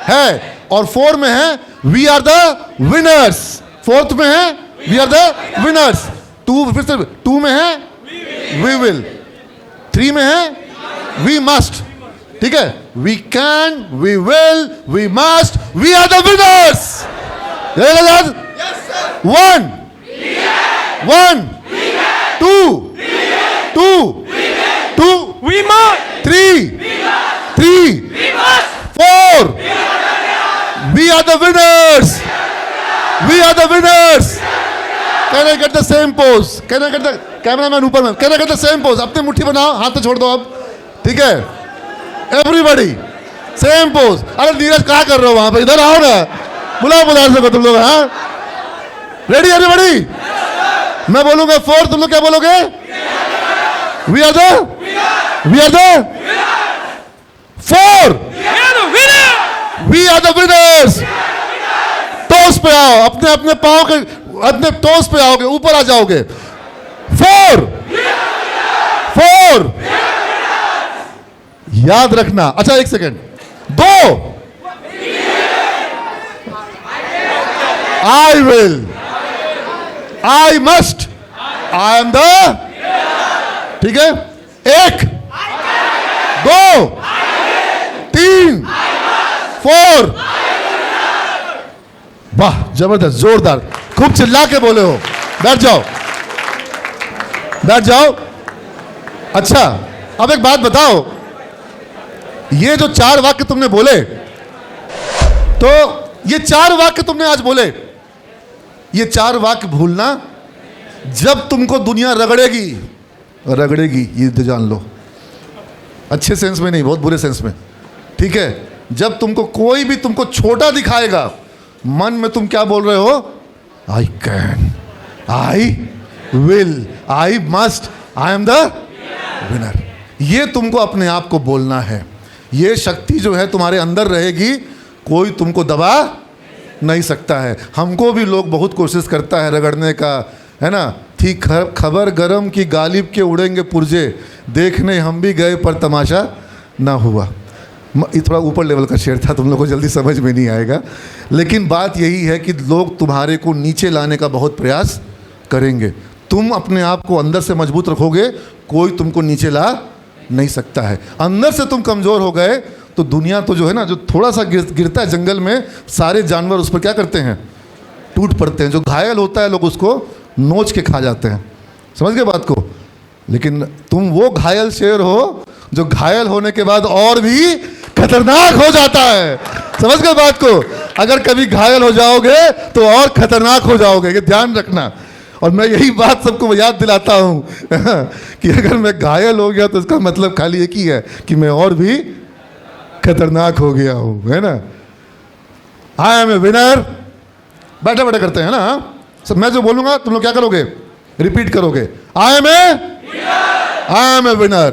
है। और 4 में है we are the winners, 4th में है वी आर द विनर्स। 2 फिर से 2 में है वी विल, 3 में है वी मस्ट, ठीक है। We can, we will, we must, we are the winners. 1 1 2 2 2 We must. 3 4 We are the winners. We are the winners. Can I get the same pose? Can I get the cameraman ऊपर में? Can I get the same pose? अपनी मुट्ठी बनाओ, हाथ तो छोड़ दो अब, ठीक है? Everybody, same pose. अरे नीरज क्या कर रहे हो वहाँ पे? इधर आओ ना, बुलाओ सको तुम लोग, हाँ? Ready everybody? मैं बोलूँगा 4, तुम लोग क्या बोलोगे? We are the 4. We are the winners. टोस पे आओ, अपने अपने पाँव के, अपने टोस पे आओगे, ऊपर आ जाओगे. 4 याद रखना. अच्छा एक second. 2 I will, I must, I am the, ठीक है? 1 2 3 4. वाह, जबरदस्त, जोरदार, खूब चिल्ला के बोले हो. बैठ जाओ, बैठ जाओ. अच्छा, अब एक बात बताओ, ये जो 4 वाक्य तुमने बोले, तो ये 4 वाक्य तुमने आज बोले, ये 4 वाक्य भूलना. जब तुमको दुनिया रगड़ेगी, ये तो जान लो, अच्छे सेंस में नहीं, बहुत बुरे सेंस में, ठीक है? जब तुमको कोई भी तुमको छोटा दिखाएगा, मन में तुम क्या बोल रहे हो? I can, I will, I must, I am the winner. ये तुमको अपने आप को बोलना है. ये शक्ति जो है तुम्हारे अंदर रहेगी, कोई तुमको दबा नहीं सकता है. हमको भी लोग बहुत कोशिश करता है रगड़ने का, है ना? थी खबर गरम की गालिब के उड़ेंगे पुर्जे, देखने हम भी गए पर तमाशा ना हुआ. ये थोड़ा ऊपर लेवल का शेर था, तुम लोगों को जल्दी समझ में नहीं आएगा, लेकिन बात यही है कि लोग तुम्हारे को नीचे लाने का बहुत प्रयास करेंगे. तुम अपने आप को अंदर से मजबूत रखोगे, कोई तुमको नीचे ला नहीं सकता है. अंदर से तुम कमज़ोर हो गए तो दुनिया तो जो है ना, जो थोड़ा सा गिरता है जंगल में, सारे जानवर उस पर क्या करते हैं? टूट पड़ते हैं. जो घायल होता है लोग उसको नोच के खा जाते हैं. समझ गए बात को? लेकिन तुम वो घायल शेर हो जो घायल होने के बाद और भी खतरनाक हो जाता है. समझ गए बात को? अगर कभी घायल हो जाओगे तो और खतरनाक हो जाओगे, ये ध्यान रखना. और मैं यही बात सबको याद दिलाता हूँ कि अगर मैं घायल हो गया तो इसका मतलब खाली एक ही है कि मैं और भी खतरनाक हो गया हूँ, है ना? I am a winner. बैठे बैठे करते हैं ना. सब मैं जो बोलूँगा तुम लोग क्या करोगे? रिपीट करोगे. I am a winner.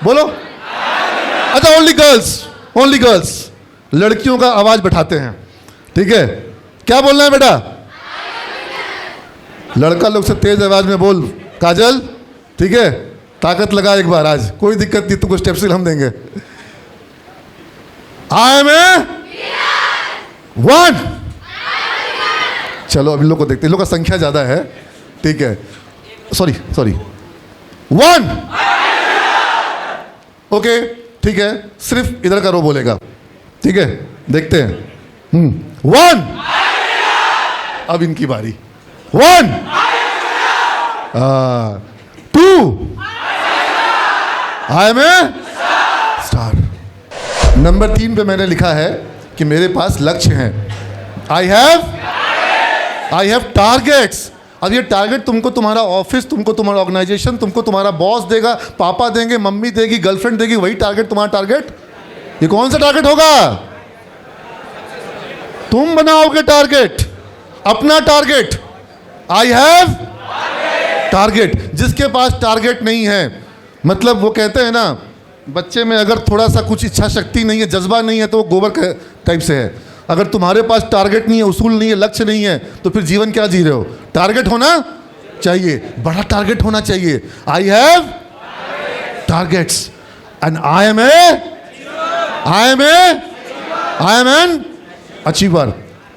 बोलो. अच्छा, ओनली गर्ल्स, लड़कियों का आवाज बैठाते हैं, ठीक है? क्या बोलना है बेटा? लड़का लोग से तेज आवाज में बोल. काजल, ठीक है? ताकत लगा एक बार आज, कोई दिक्कत नहीं, तुमको स्टेप सिल हम देंगे. I am a 1. चलो अभी लोग को देखते हैं, लोग का संख्या ज्यादा है, ठीक है? सॉरी 1. ओके, ठीक है, सिर्फ इधर का रो बोलेगा, ठीक है? देखते हैं. 1. अब इनकी बारी. 1 2 I am a star. Number 3 पे मैंने लिखा है कि मेरे पास लक्ष्य हैं. I have targets. अब ये टारगेट तुमको तुम्हारा ऑफिस, तुमको तुम्हारा ऑर्गेनाइजेशन, तुमको तुम्हारा बॉस देगा, पापा देंगे, मम्मी देगी, गर्लफ्रेंड देगी. वही टारगेट तुम्हारा टारगेट. ये कौन सा टारगेट होगा? तुम बनाओगे टारगेट, अपना टारगेट. I have target. जिसके पास टारगेट नहीं है, मतलब वो कहते हैं ना, बच्चे में अगर थोड़ा सा कुछ इच्छा शक्ति नहीं है, जज्बा नहीं है, तो वो गोबर टाइप से है. अगर तुम्हारे पास टारगेट नहीं है, उसूल नहीं है, लक्ष्य नहीं है, तो फिर जीवन क्या जी रहे हो? टारगेट होना चाहिए, बड़ा टारगेट होना चाहिए. I have targets and I am an achiever.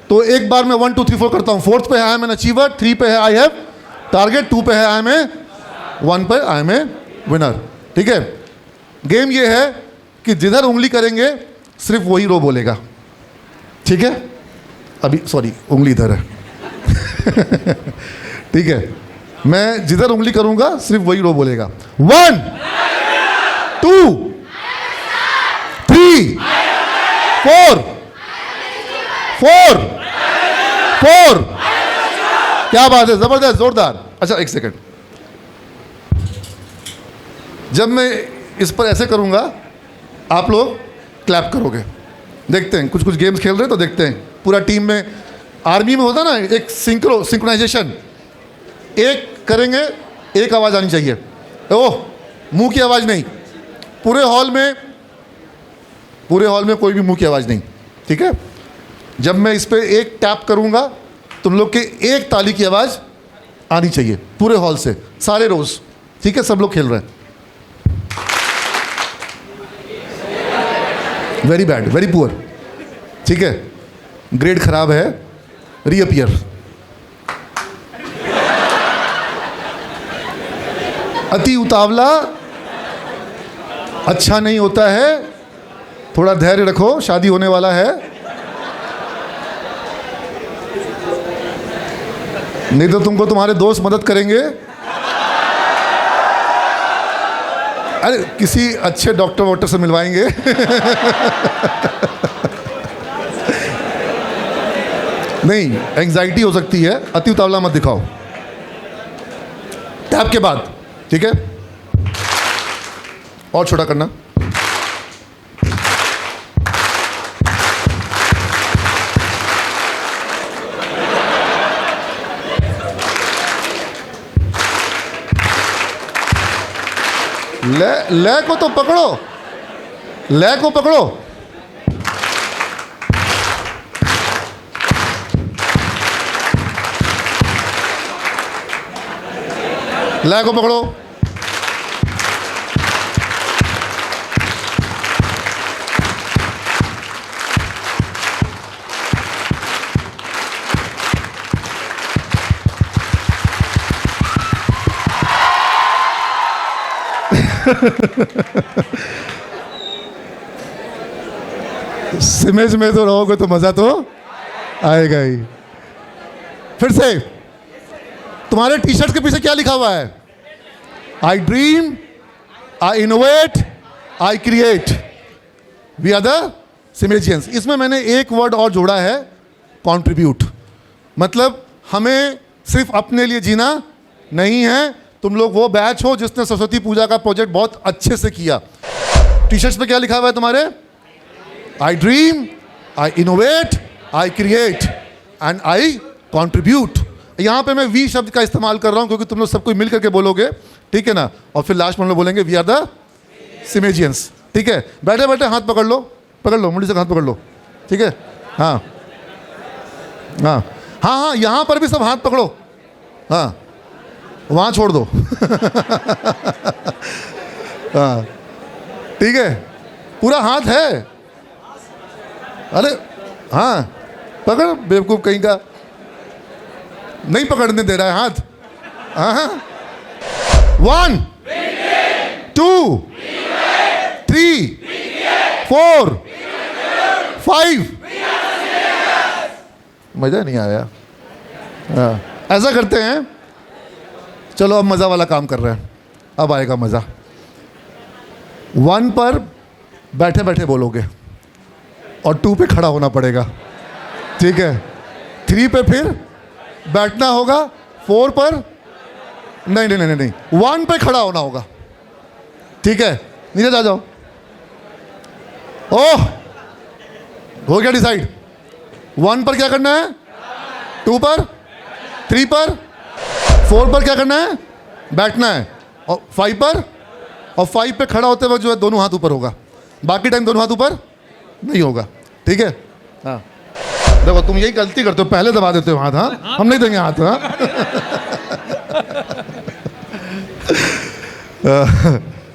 तो एक बार मैं 1 2 3 4 करता हूँ. 4th पे है आई एम एन अचीवर, 3 पे है आई हैव टारगेट, 2 पे है आई एम ए, 1 पे आई एम ए विनर. ठीक है? गेम ये है कि जिधर उंगली करेंगे सिर्फ वही रो बोलेगा. ठीक है? अभी सॉरी, उंगली इधर है. ठीक है? मैं जिधर उंगली करूंगा सिर्फ वही रो बोलेगा। 1 2 3 4 4 4। क्या बात है, जबरदस्त, जोरदार। अच्छा एक सेकंड, जब मैं इस पर ऐसे करूंगा आप लोग क्लैप करोगे। देखते हैं, कुछ कुछ गेम्स खेल रहे हैं तो देखते हैं। पूरा टीम में, आर्मी में होता ना एक सिंक्रोनाइजेशन, एक करेंगे एक आवाज़ आनी चाहिए। ओह, मुंह की आवाज़ नहीं, पूरे हॉल में कोई भी मुंह की आवाज़ नहीं, ठीक है। जब मैं इस पर एक टैप करूंगा तुम लोग के एक ताली की आवाज़ आनी चाहिए पूरे हॉल से, सारे रोज, ठीक है। सब लोग खेल रहे हैं। वेरी बैड, वेरी पुअर, ठीक है, ग्रेड खराब है, रीअपियर। अति उतावला अच्छा नहीं होता है, थोड़ा धैर्य रखो, शादी होने वाला है, नहीं तो तुमको तुम्हारे दोस्त मदद करेंगे। अरे किसी अच्छे डॉक्टर वॉक्टर से मिलवाएंगे। नहीं, एंजाइटी हो सकती है, अति उतावला मत दिखाओ। टैप के बाद, ठीक है, और छोटा करना। ले को तो पकड़ो, ले को पकड़ो। ले को पकड़ो। सिमेज में तो रहोगे तो मजा तो आएगा ही। फिर से, तुम्हारे टी शर्ट के पीछे क्या लिखा हुआ है? I dream, I innovate, I create, we are the Simagians. इसमें मैंने एक वर्ड और जोड़ा है, कॉन्ट्रीब्यूट। मतलब हमें सिर्फ अपने लिए जीना नहीं है। तुम लोग वो बैच हो जिसने सरस्वती पूजा का प्रोजेक्ट बहुत अच्छे से किया। टी शर्ट्स पे क्या लिखा हुआ है तुम्हारे? आई dream, I innovate, I create and I contribute. यहाँ पे मैं वी शब्द का इस्तेमाल कर रहा हूँ क्योंकि तुम लोग सबको मिल करके बोलोगे, ठीक है ना। और फिर लास्ट में हम लोग बोलेंगे वी आर द सिमेजियंस, ठीक है। बैठे बैठे हाथ पकड़ लो, पकड़ लो, मुंडी से हाथ पकड़ लो, ठीक है। हाँ हाँ हाँ हाँ, यहाँ पर भी सब हाथ पकड़ो, हाँ, वहाँ छोड़ दो। हाँ ठीक है, पूरा हाथ है। अरे हाँ, पकड़, बेवकूफ़ कहीं का, नहीं पकड़ने दे रहा है हाथ। हाँ, 1 2 3 4 5। मज़ा नहीं आया। हाँ, ऐसा करते हैं, चलो अब मज़ा वाला काम कर रहे हैं, अब आएगा मज़ा। 1 पर बैठे बैठे बोलोगे और 2 पे खड़ा होना पड़ेगा, ठीक है। 3 पे फिर बैठना होगा, 4 पर नहीं नहीं नहीं नहीं, 1 पे खड़ा होना होगा, ठीक है। नीचे आ जाओ। ओह, हो गया डिसाइड। 1 पर क्या करना है, 2 पर, 3 पर, 4 पर क्या करना है, बैठना है, और 5 पर, और 5 पे खड़ा होते वक्त जो है दोनों हाथ ऊपर होगा, बाकी टाइम दोनों हाथ ऊपर नहीं होगा, ठीक है। हाँ देखो, तुम यही गलती करते हो, पहले दबा देते हो हाथ। हाँ, हम नहीं देंगे हाथ। हाँ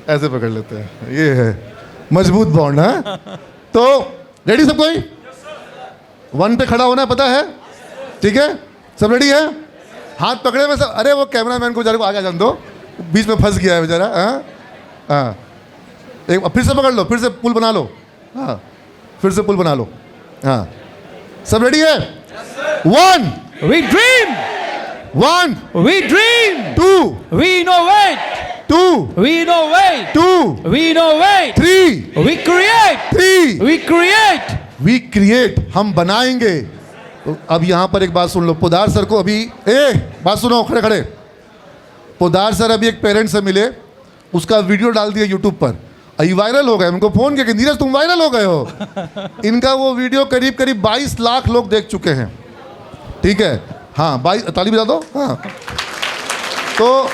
ऐसे पकड़ लेते हैं, ये है मजबूत बॉन्ड। हाँ, तो रेडी सब कोई? 1 पे खड़ा होना है, पता है, ठीक है। सब रेडी है? हाथ पकड़े में सब। अरे वो कैमरामैन को बेचारे को आगे जान दो, बीच में फंस गया है बेचारा। हाँ हाँ, एक फिर से पकड़ लो, फिर से पुल बना लो। हाँ, फिर से पुल बना लो। हाँ, सब रेडी है? 1 We dream, 1 We dream. 2 We innovate. 2 We innovate. 2 We innovate. 3 We create. 3 We create. We create, हम बनाएंगे। तो अब यहाँ पर एक बात सुन लो, पोदार सर को अभी बात सुनो, खड़े खड़े। पोदार सर अभी एक पेरेंट से मिले, उसका वीडियो डाल दिया यूट्यूब पर, अभी वायरल हो गए। उनको फ़ोन किया कि नीरज तुम वायरल हो गए हो। इनका वो वीडियो करीब करीब 22 लाख लोग देख चुके हैं, ठीक है। हाँ 22, ताली बजा दो। हाँ तो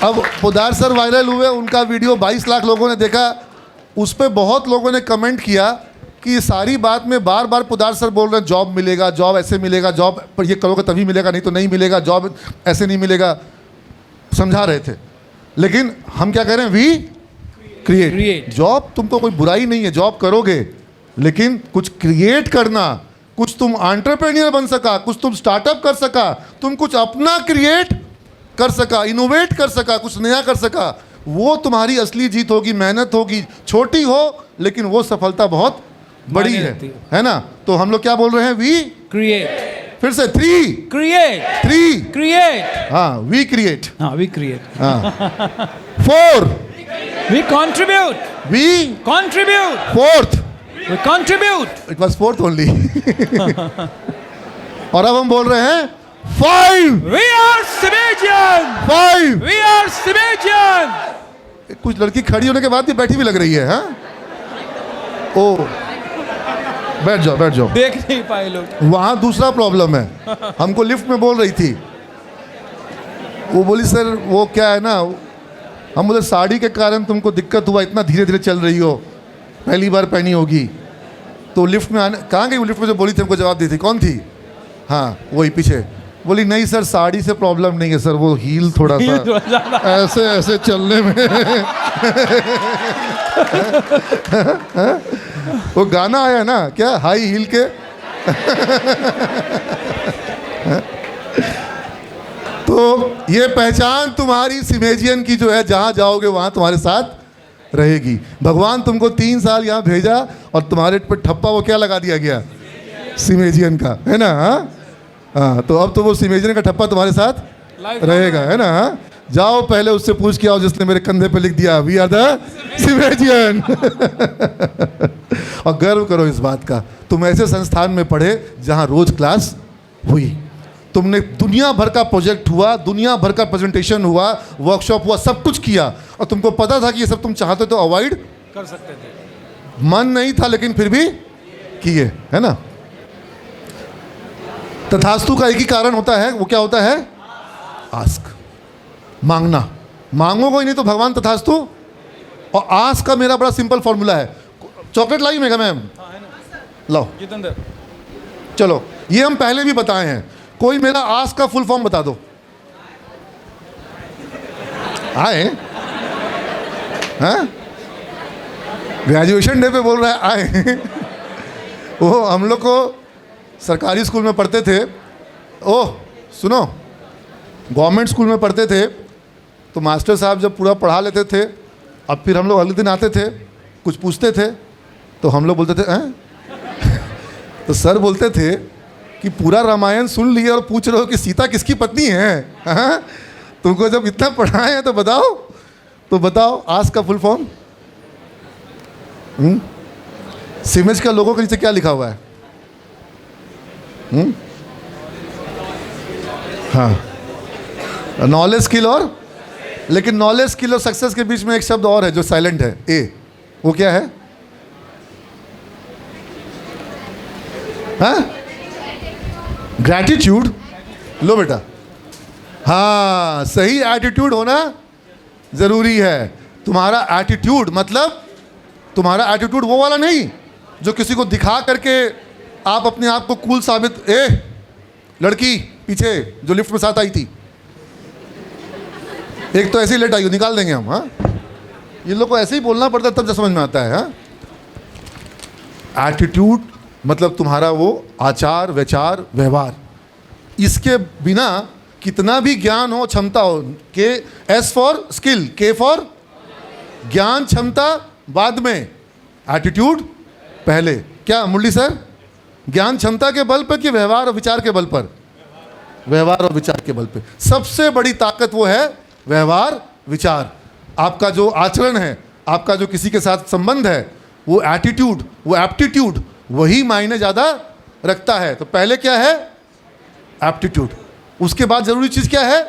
अब पोदार सर वायरल हुए, उनका वीडियो 22 लाख लोगों ने देखा। उस पर बहुत लोगों ने कमेंट किया कि ये सारी बात में बार बार पोदार सर बोल रहे हैं जॉब मिलेगा, जॉब ऐसे मिलेगा, जॉब पर ये करोगे तभी मिलेगा, नहीं तो नहीं मिलेगा, जॉब ऐसे नहीं मिलेगा, समझा रहे थे। लेकिन हम क्या कह रहे हैं, वी क्रिएट। जॉब तुमको कोई बुराई नहीं है, जॉब करोगे, लेकिन कुछ क्रिएट करना, कुछ तुम एंटरप्रेन्योर बन सका, कुछ तुम स्टार्टअप कर सका, तुम कुछ अपना क्रिएट कर सका, इनोवेट कर सका, कुछ नया कर सका, वो तुम्हारी असली जीत होगी। मेहनत होगी, छोटी हो लेकिन वो सफलता बहुत बड़ी है ना। तो हम लोग क्या बोल रहे हैं, वी Create. फिर से 3 Create. 3 Create. हाँ वी क्रिएट। हाँ, we create. हाँ 4 We contribute. We Contribute. 4th, We contribute. It was 4th only. और अब हम बोल रहे हैं 5 We are Simejian. 5। We are Simejian. कुछ लड़की खड़ी होने के बाद भी बैठी भी लग रही है। हाँ ओ बैठ जाओ बैठ जाओ। देख नहीं पाए लोग। वहाँ दूसरा प्रॉब्लम है, हमको लिफ्ट में बोल रही थी, वो बोली सर वो क्या है ना, हम बोले साड़ी के कारण तुमको दिक्कत हुआ, इतना धीरे धीरे चल रही हो, पहली बार पहनी होगी। तो लिफ्ट में आने कहाँ गई वो, लिफ्ट में जो बोली थी हमको जवाब दी थी, कौन थी? हाँ वही पीछे। बोली नहीं सर साड़ी से प्रॉब्लम नहीं है सर, वो हील थोड़ा सा ऐसे ऐसे चलने में। वो गाना आया ना क्या, हाई हील के। तो ये पहचान तुम्हारी सिमेजियन की जो है, जहाँ जाओगे वहाँ तुम्हारे साथ रहेगी। भगवान तुमको 3 साल यहाँ भेजा और तुम्हारे पे ठप्पा वो क्या लगा दिया गया, सिमेजियन का, है ना। हाँ तो अब तो वो सिमेजियन का ठप्पा तुम्हारे साथ रहेगा, है ना। जाओ पहले उससे पूछ के आओ जिसने मेरे कंधे पे लिख दिया वी आर द सिमेजियन। और गर्व करो इस बात का, तुम ऐसे संस्थान में पढ़े जहाँ रोज क्लास हुई, तुमने दुनिया भर का प्रोजेक्ट हुआ, दुनिया भर का प्रेजेंटेशन हुआ, वर्कशॉप हुआ, सब कुछ किया, और तुमको पता था कि ये सब तुम चाहते तो अवॉइड कर सकते थे, मन नहीं था लेकिन फिर भी किए, है ना। तथास्तु का एक ही कारण होता है, वो क्या होता है, आस्क, मांगना। मांगोगे नहीं तो भगवान तथास्तु। और आस्क का मेरा बड़ा सिंपल फॉर्मूला है। चॉकलेट लाई मेगा मैम, लाओ जितेंद्र। चलो ये हम पहले भी बताए हैं, कोई मेरा आस्क का फुल फॉर्म बता दो। आए हाँ, ग्रेजुएशन डे पे बोल रहा है आए। वो हम लोग को सरकारी स्कूल में पढ़ते थे, ओह सुनो, गवर्नमेंट स्कूल में पढ़ते थे तो मास्टर साहब जब पूरा पढ़ा लेते थे, अब फिर हम लोग अगले दिन आते थे, कुछ पूछते थे तो हम लोग बोलते थे हैं। तो सर बोलते थे कि पूरा रामायण सुन लिए और पूछ रहे हो कि सीता किसकी पत्नी है, हाँ? तुमको जब इतना पढ़ाए हैं तो बताओ, तो बताओ आस्क का फुल फॉर्म। सिमेज का लोगों के नीचे क्या लिखा हुआ है? हाँ नॉलेज स्किल, और लेकिन नॉलेज स्किल और सक्सेस के बीच में एक शब्द और है जो साइलेंट है, ए। वो क्या है? हाँ ग्रैटिट्यूड। लो बेटा, हाँ सही एटीट्यूड होना जरूरी है। तुम्हारा एटीट्यूड मतलब तुम्हारा एटीट्यूड वो वाला नहीं जो किसी को दिखा करके आप अपने आप को कूल साबित, लड़की पीछे जो लिफ्ट में साथ आई थी, एक तो ऐसे ही लेट आई हो, निकाल देंगे हम। हाँ ये लोग को ऐसे ही बोलना पड़ता है तब जब समझ में आता है। हाँ एटीट्यूड मतलब तुम्हारा वो आचार विचार व्यवहार, इसके बिना कितना भी ज्ञान हो क्षमता हो, के एस फॉर स्किल, के फॉर ज्ञान क्षमता बाद में, एटीट्यूड पहले। क्या मुरली सर, ज्ञान क्षमता के बल पर कि व्यवहार और विचार के बल पर? व्यवहार और विचार के बल पे। सबसे बड़ी ताकत वो है व्यवहार विचार। आपका जो आचरण है, आपका जो किसी के साथ संबंध है, वो एटीट्यूड, वो एप्टीट्यूड, वही मायने ज़्यादा रखता है। तो पहले क्या है? एप्टीट्यूड। उसके बाद ज़रूरी चीज़ क्या है?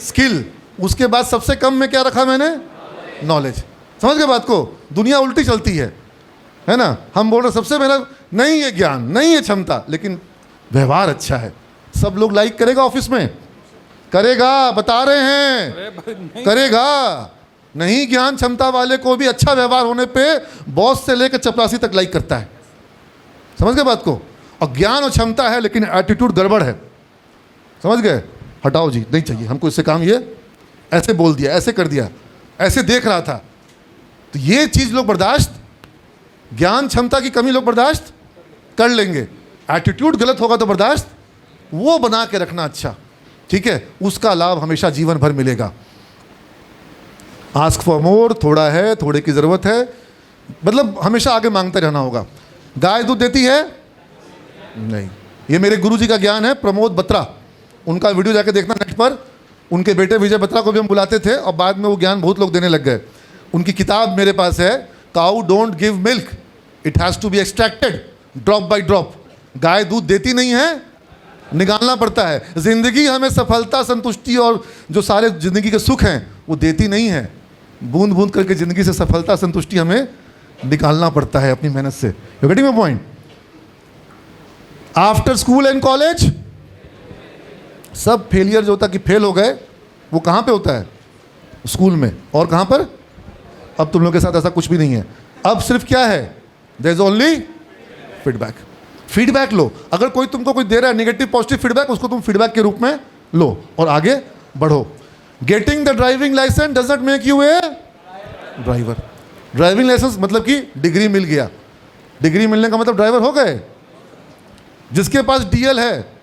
स्किल। उसके बाद सबसे कम में क्या रखा मैंने? नॉलेज। समझ गए बात को? दुनिया उल्टी चलती है ना। हम बोल रहे सबसे मेहनत नहीं है, ज्ञान नहीं है, क्षमता, लेकिन व्यवहार अच्छा है। सब लोग लाइक करेगा ऑफिस में? करेगा, बता रहे हैं, करेगा। नहीं, ज्ञान क्षमता वाले को भी अच्छा व्यवहार होने पे बॉस से लेकर चपरासी तक लाइक करता है। समझ गए बात को? और ज्ञान और क्षमता है लेकिन एटीट्यूड गड़बड़ है। समझ गए? हटाओ जी, नहीं चाहिए हमको इससे काम। ये ऐसे बोल दिया, ऐसे कर दिया, ऐसे देख रहा था, तो ये चीज़ लोग बर्दाश्त, ज्ञान क्षमता की कमी लोग बर्दाश्त कर लेंगे। एटीट्यूड गलत होगा तो बर्दाश्त वो बना के रखना अच्छा, ठीक है? उसका लाभ हमेशा जीवन भर मिलेगा। आस्क फॉर मोर, थोड़ा है, थोड़े की ज़रूरत है, मतलब हमेशा आगे मांगते रहना होगा। गाय दूध देती है? नहीं। ये मेरे गुरुजी का ज्ञान है, प्रमोद बत्रा। उनका वीडियो जाके देखना नेट पर। उनके बेटे विजय बत्रा को भी हम बुलाते थे और बाद में वो ज्ञान बहुत लोग देने लग गए। उनकी किताब मेरे पास है, cow don't give milk, it has to be extracted drop by drop. गाय दूध देती नहीं है, निकालना पड़ता है। ज़िंदगी हमें सफलता, संतुष्टि और जो सारे ज़िंदगी के सुख हैं वो देती नहीं है। बूंद बूंद करके ज़िंदगी से सफलता, संतुष्टि हमें निकालना पड़ता है अपनी मेहनत से। You getting my point? After school and college सब फेलियर जो होता है कि फेल हो गए, वो कहाँ पे होता है? स्कूल में। और कहाँ पर? अब तुम लोग के साथ ऐसा कुछ भी नहीं है। अब सिर्फ क्या है? There is only feedback. Feedback लो। अगर कोई तुमको कोई दे रहा है नेगेटिव पॉजिटिव फीडबैक, उसको तुम फीडबैक के रूप में लो और आगे बढ़ो। Getting the driving license does not make you a driver. Driving license मतलब कि डिग्री मिल गया। डिग्री मिलने का मतलब ड्राइवर हो गए। जिसके पास डीएल है,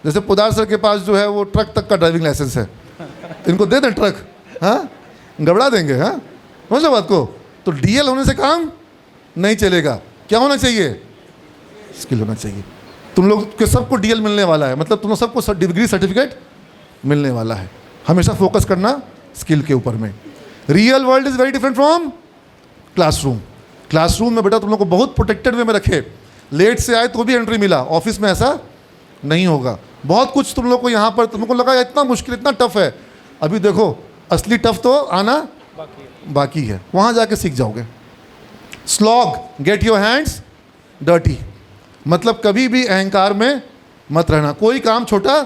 जैसे पोदार सर के पास जो है वो ट्रक तक का ड्राइविंग लाइसेंस है, इनको दे दें ट्रक, हाँ गबड़ा देंगे। हाँ समझ लो बात को? तो डीएल होने से काम नहीं चलेगा। क्या होना चाहिए? स्किल होना चाहिए। तुम लोग के सबको डीएल मिलने वाला है, मतलब तुम लोग सबको डिग्री सर्टिफिकेट मिलने वाला है। हमेशा फोकस करना स्किल के ऊपर में। Real world is very different from classroom. Classroom में बेटा तुम लोग को बहुत प्रोटेक्टेड वे में रखे, लेट से आए तो भी एंट्री मिला। ऑफिस में ऐसा नहीं होगा। बहुत कुछ तुम लोग को यहाँ पर तुमको लगा इतना मुश्किल, इतना टफ है, अभी देखो असली टफ तो आना बाकी है, वहाँ जाके सीख जाओगे। Slog, get your hands dirty, मतलब कभी भी अहंकार में मत रहना। कोई काम छोटा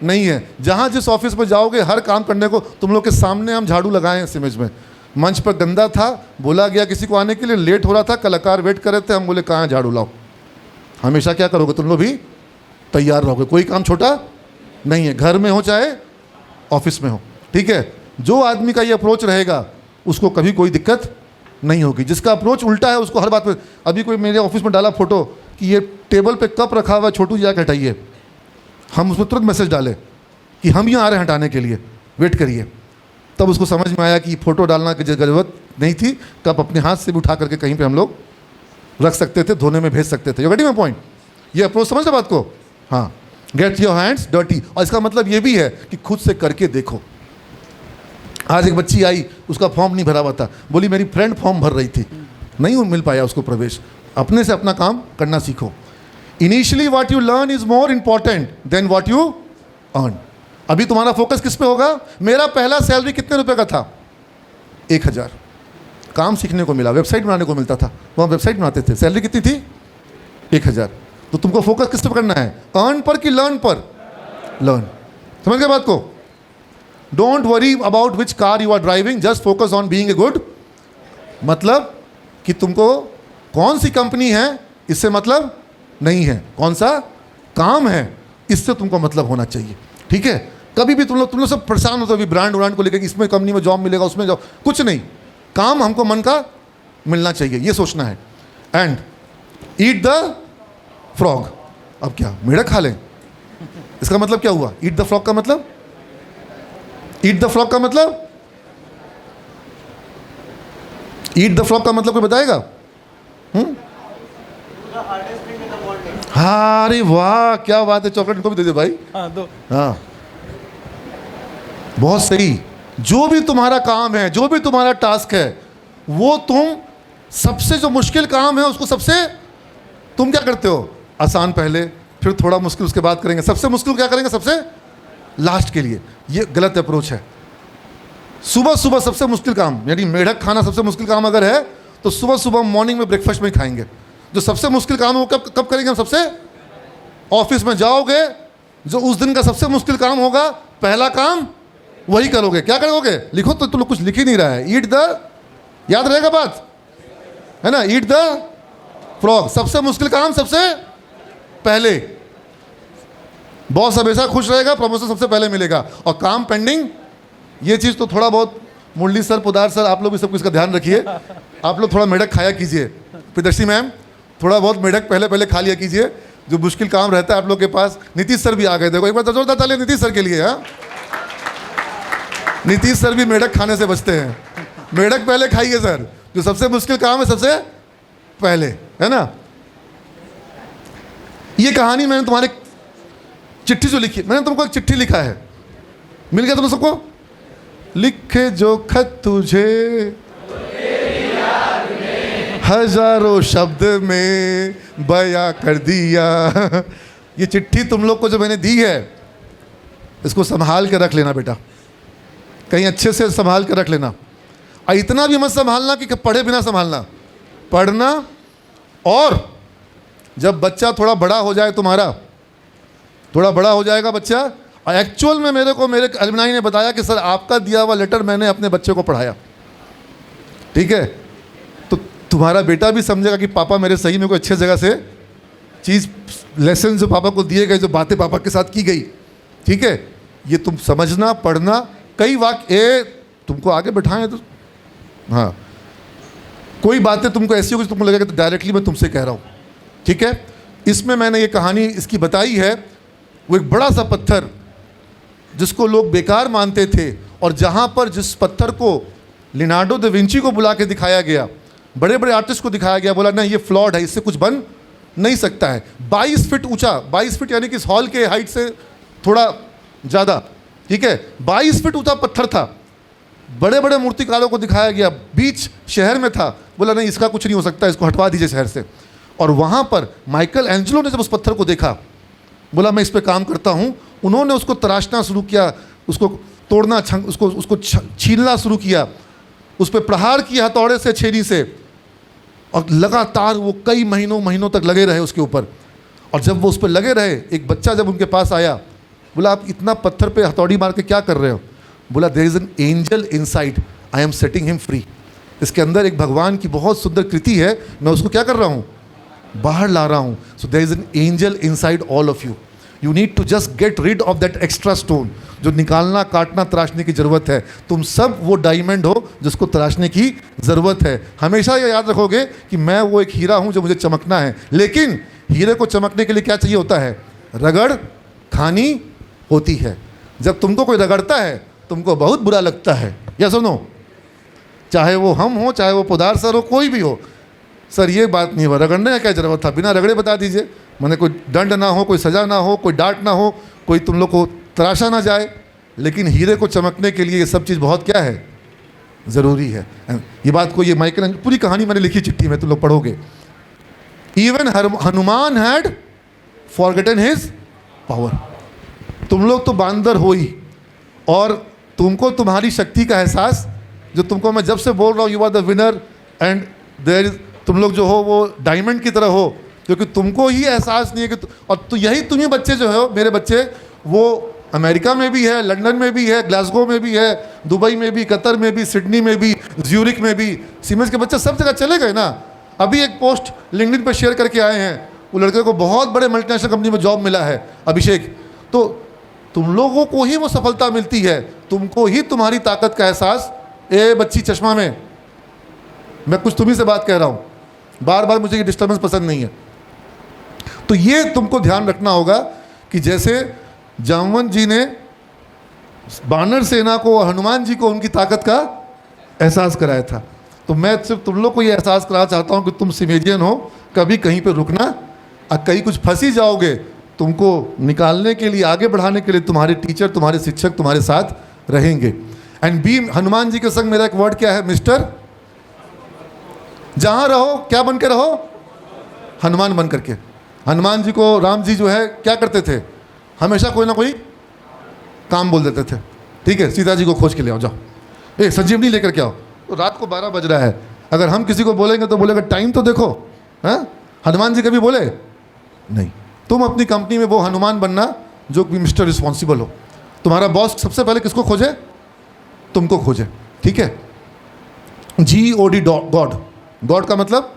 नहीं है। जहाँ जिस ऑफिस में जाओगे हर काम करने को, तुम लोग के सामने हम झाड़ू लगाए इस इमेज में। मंच पर गंदा था, बोला गया किसी को आने के लिए, लेट हो रहा था, कलाकार वेट कर रहे थे, हम बोले कहाँ झाड़ू लाओ। हमेशा क्या करोगे तुम लोग भी? तैयार रहोगे। कोई काम छोटा नहीं है, घर में हो चाहे ऑफिस में हो, ठीक है? जो आदमी का ये अप्रोच रहेगा उसको कभी कोई दिक्कत नहीं होगी। जिसका अप्रोच उल्टा है उसको हर बात में, अभी कोई मेरे ऑफिस में डाला फोटो कि ये टेबल पे कप रखा हुआ है, छोटू जाके हटाइए, हम उसमें तुरंत मैसेज डाले कि हम यहाँ आ रहे हैं हटाने के लिए, वेट करिए। तब उसको समझ में आया कि फ़ोटो डालना की ज़रूरत नहीं थी, कप अपने हाथ से भी उठा करके कहीं पे हम लोग रख सकते थे, धोने में भेज सकते थे। You getting my point? ये अप्रोच समझ रहे बात को? हाँ, गेट योर हैंड्स डर्टी। और इसका मतलब ये भी है कि खुद से करके देखो। आज एक बच्ची आई, उसका फॉर्म नहीं भरा हुआ था, बोली मेरी फ्रेंड फॉर्म भर रही थी, नहीं मिल पाया उसको प्रवेश। अपने से अपना काम करना सीखो। Initially what you learn is more important than what you earn. अभी तुम्हारा फोकस किस पे होगा? मेरा पहला सैलरी कितने रुपए का था? 1000। काम सीखने को मिला, वेबसाइट बनाने को मिलता था, वहाँ वेबसाइट बनाते थे, सैलरी कितनी थी? 1000। तो तुमको फोकस किस पे करना है? अर्न पर कि लर्न पर? लर्न। समझ गए बात को? Don't worry about which car you are driving, just focus on being a good. मतलब कि तुमको कौन सी कंपनी है इससे मतलब नहीं है, कौन सा काम है इससे तुमको मतलब होना चाहिए, ठीक है? कभी भी तुम लोग सब परेशान होते हो अभी ब्रांड व्रांड को लेकर, इसमें कंपनी में जॉब मिलेगा, उसमें जॉब, कुछ नहीं। काम हमको मन का मिलना चाहिए, ये सोचना है। And eat the frog. अब क्या मेढक खा लें? इसका मतलब क्या हुआ? ईट द फ्रॉग का मतलब? ईट द फ्रॉग का मतलब? ईट द फ्रॉग का मतलब कोई बताएगा? हाँ, अरे वाह, क्या बात है, चॉकलेट इनको भी दे दे भाई। हाँ दो। हाँ, बहुत सही। जो भी तुम्हारा काम है, जो भी तुम्हारा टास्क है, वो तुम सबसे जो मुश्किल काम है उसको सबसे तुम क्या करते हो, आसान पहले, फिर थोड़ा मुश्किल उसके बाद करेंगे, सबसे मुश्किल क्या करेंगे सबसे लास्ट के लिए। ये गलत अप्रोच है। सुबह सुबह सबसे मुश्किल काम, यानी मेढक खाना सबसे मुश्किल काम अगर है तो सुबह सुबह मॉर्निंग में ब्रेकफास्ट में ही खाएंगे। जो सबसे मुश्किल काम है वो कब कब करेंगे हम, सबसे ऑफिस में जाओगे, जो उस दिन का सबसे मुश्किल काम होगा, पहला काम वही करोगे। क्या करोगे, लिखो तो तुम लोग कुछ लिख ही नहीं रहा है। ईट द, याद रहेगा बात है ना, ईट द फ्रॉग। सबसे मुश्किल काम सबसे पहले। बॉस हमेशा खुश रहेगा, प्रमोशन सबसे पहले मिलेगा, और काम पेंडिंग। ये चीज़ तो थोड़ा बहुत मुरली सर, पुदार सर, आप लोग भी सब कुछ का ध्यान रखिए। आप लोग थोड़ा मेढक खाया कीजिए। प्रियदर्शी मैम, थोड़ा बहुत मेढक पहले पहले खा लिया कीजिए, जो मुश्किल काम रहता है आप लोग के पास। नीतीश सर भी आ गए, देखो एक बार जोरदार तालियां नीतीश सर के लिए। हाँ, नीतीश सर भी मेढक खाने से बचते हैं। मेढक पहले खाइए सर, जो सबसे मुश्किल काम है सबसे पहले, है ना। ये कहानी मैंने तुम्हारे चिट्ठी जो लिखी, मैंने तुमको एक चिट्ठी लिखा है, मिल गया तुम सबको। लिखे जो खत तुझे हजारों शब्द में बयां कर दिया। ये चिट्ठी तुम लोग को जो मैंने दी है, इसको संभाल के रख लेना बेटा, कहीं अच्छे से संभाल के रख लेना। और इतना भी मत संभालना कि पढ़े बिना संभालना, पढ़ना। और जब बच्चा थोड़ा बड़ा हो जाए, तुम्हारा थोड़ा बड़ा हो जाएगा बच्चा, और एक्चुअल में मेरे अलमनाई ने बताया कि सर आपका दिया हुआ लेटर मैंने अपने बच्चे को पढ़ाया, ठीक है, तो तुम्हारा बेटा भी समझेगा कि पापा मेरे सही में कोई अच्छे जगह से चीज़, लेसन जो पापा को दिए गए, जो बातें पापा के साथ की गई, ठीक है, ये तुम समझना, पढ़ना। कई वाक्य तुमको आगे बैठाएं तो हाँ, कोई बातें तुमको ऐसी होगी तुमको लगेगा तो डायरेक्टली मैं तुमसे कह रहा हूँ, ठीक है। इसमें मैंने ये कहानी इसकी बताई है। वो एक बड़ा सा पत्थर जिसको लोग बेकार मानते थे, और जहाँ पर जिस पत्थर को लियोनार्डो दा विंची को बुला के दिखाया गया, बड़े बड़े आर्टिस्ट को दिखाया गया, बोला नहीं ये फ्लॉड है, इससे कुछ बन नहीं सकता है। 22 फीट ऊंचा, 22 फीट यानी कि इस हॉल के हाइट से थोड़ा ज़्यादा, ठीक है, 22 फीट ऊंचा पत्थर था। बड़े बड़े मूर्तिकारों को दिखाया गया, बीच शहर में था, बोला नहीं इसका कुछ नहीं हो सकता, इसको हटवा दीजिए शहर से। और वहाँ पर माइकल एंजेलो ने जब उस पत्थर को देखा, बोला मैं इस पर काम करता हूँ। उन्होंने उसको तराशना शुरू किया, उसको तोड़ना, उसको छीलना शुरू किया, उस पर प्रहार किया हथौड़े से, छेनी से, और लगातार वो कई महीनों तक लगे रहे उसके ऊपर। और जब वो उस पर लगे रहे, एक बच्चा जब उनके पास आया, बोला आप इतना पत्थर पे हथौड़ी मार के क्या कर रहे हो? बोला there is an angel inside, I am setting him free. इसके अंदर एक भगवान की बहुत सुंदर कृति है, मैं उसको क्या कर रहा हूँ, बाहर ला रहा हूँ। So there is an angel inside all of you, you need to just get rid of that extra stone, जो निकालना, काटना, तराशने की ज़रूरत है। तुम सब वो डायमंड हो जिसको तराशने की ज़रूरत है। हमेशा ये याद रखोगे कि मैं वो एक हीरा हूँ जो मुझे चमकना है, लेकिन हीरे को चमकने के लिए क्या चाहिए होता है, रगड़ खानी होती है। जब तुमको कोई रगड़ता है तुमको बहुत बुरा लगता है, या सुनो, चाहे वो हम हो, चाहे वो पुदार सर हो, कोई भी हो, सर ये बात नहीं हुआ, रगड़ने का क्या ज़रूरत था, बिना रगड़े बता दीजिए, मैंने कोई दंड ना हो, कोई सज़ा ना हो, कोई डांट ना हो, कोई तुम लोग को तराशा ना जाए। लेकिन हीरे को चमकने के लिए ये सब चीज़ बहुत क्या है, ज़रूरी है। ये बात को, ये माइकल, पूरी कहानी मैंने लिखी चिट्ठी में, तुम लोग पढ़ोगे। Even Hanuman had forgotten his power. तुम लोग तो बांदर हो ही, और तुमको तुम्हारी शक्ति का एहसास, जो तुमको मैं जब से बोल रहा हूँ, you are the winner and there is, तुम लोग जो हो वो डायमंड की तरह हो, क्योंकि तुमको ही एहसास नहीं है कि और तो यही तुम्ही बच्चे जो हो, मेरे बच्चे, वो अमेरिका में भी है, लंदन में भी है, ग्लासगो में भी है, दुबई में भी, कतर में भी, सिडनी में भी, ज्यूरिक में भी, सीमेंस के बच्चे सब जगह चले गए ना। अभी एक पोस्ट लिंक्डइन पर शेयर करके आए हैं, वो लड़के को बहुत बड़े मल्टीनेशनल कंपनी में जॉब मिला है, अभिषेक। तो तुम लोगों को ही वो सफलता मिलती है, तुमको ही तुम्हारी ताकत का एहसास। ए बच्ची चश्मा में, मैं कुछ तुम्ही से बात कह रहा हूँ, बार बार मुझे ये डिस्टर्बेंस पसंद नहीं है। तो ये तुमको ध्यान रखना होगा कि जैसे जामवंत जी ने बानर सेना को और हनुमान जी को उनकी ताकत का एहसास कराया था, तो मैं सिर्फ तुम लोग को ये एहसास कराना चाहता हूँ कि तुम सिमेजियन हो, कभी कहीं पे रुकना कहीं कुछ फंसी जाओगे, तुमको निकालने के लिए, आगे बढ़ाने के लिए तुम्हारे टीचर, तुम्हारे शिक्षक तुम्हारे साथ रहेंगे। एंड बी, हनुमान जी के संग मेरा एक वर्ड क्या है मिस्टर, जहां रहो क्या बन के रहो, हनुमान बन करके। हनुमान जी को राम जी जो है क्या करते थे, हमेशा कोई ना कोई काम बोल देते थे। ठीक है, सीता जी को खोज के ले आओ, जाओ, ए संजीवनी लेकर के आओ। तो रात को 12 बज रहा है, अगर हम किसी को बोलेंगे तो बोलेगा टाइम तो देखो। हाँ, हनुमान जी कभी बोले नहीं। तुम अपनी कंपनी में वो हनुमान बनना जो कि मिस्टर रिस्पॉन्सिबल हो। तुम्हारा बॉस सबसे पहले किसको खोजे, तुमको खोजे। ठीक है, GOD, गॉड। गॉड का मतलब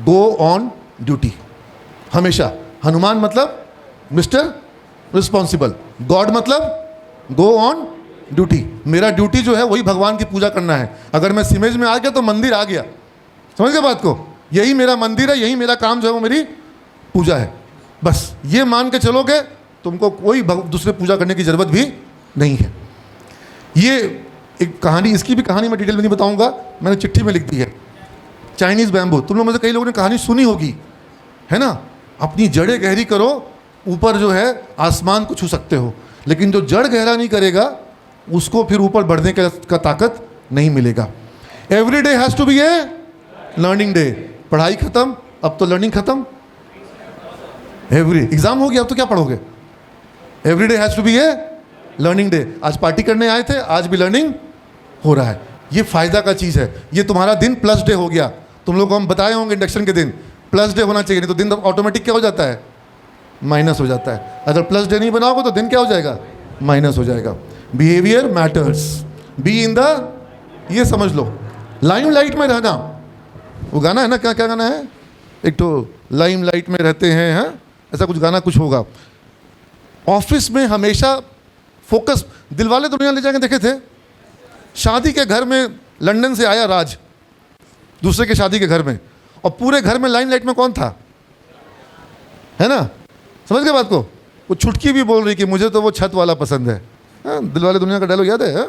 गो ऑन ड्यूटी, हमेशा। हनुमान मतलब मिस्टर रिस्पॉन्सिबल, गॉड मतलब गो ऑन ड्यूटी। मेरा ड्यूटी जो है वही भगवान की पूजा करना है। अगर मैं सिमेज में आ गया तो मंदिर आ गया, समझ गए बात को, यही मेरा मंदिर है, यही मेरा काम जो है वो मेरी पूजा है। बस ये मान के चलोगे, तुमको कोई दूसरे पूजा करने की ज़रूरत भी नहीं है। ये एक कहानी, इसकी भी कहानी मैं डिटेल में नहीं बताऊंगा, मैंने चिट्ठी में लिख दी है। चाइनीज़ बैम्बू, तुम लोग में से कई लोगों ने कहानी सुनी होगी, है ना। अपनी जड़ें गहरी करो, ऊपर जो है आसमान को छू सकते हो, लेकिन जो जड़ गहरा नहीं करेगा उसको फिर ऊपर बढ़ने का ताकत नहीं मिलेगा। Every day has to be a learning day. पढ़ाई खत्म, अब तो लर्निंग खत्म। एवरी एग्जाम हो गया, अब तो क्या पढ़ोगे। Every day has to be a learning day. आज पार्टी करने आए थे, आज भी लर्निंग हो रहा है। ये फ़ायदा का चीज़ है। ये तुम्हारा दिन प्लस डे हो गया। तुम लोग को हम बताए होंगे इंडक्शन के दिन प्लस डे होना चाहिए, नहीं तो दिन ऑटोमेटिक क्या हो जाता है, माइनस हो जाता है। अगर प्लस डे नहीं बनाओगे तो दिन क्या हो जाएगा, माइनस हो जाएगा। Behaviour matters, be in the, ये समझ लो, लाइम लाइट में रहना। वो गाना है ना, क्या क्या गाना है, एक तो लाइम लाइट में रहते हैं, हाँ ऐसा कुछ गाना कुछ होगा। ऑफिस में हमेशा फोकस। दिलवाले दुनिया ले जाके देखे थे, शादी के घर में लंदन से आया राज, दूसरे के शादी के घर में, और पूरे घर में लाइम लाइट में कौन था, है ना, समझ गए बात को। वो छुटकी भी बोल रही कि मुझे तो वो छत वाला पसंद है। हाँ, दिलवाले दुनिया का डायलॉग याद है।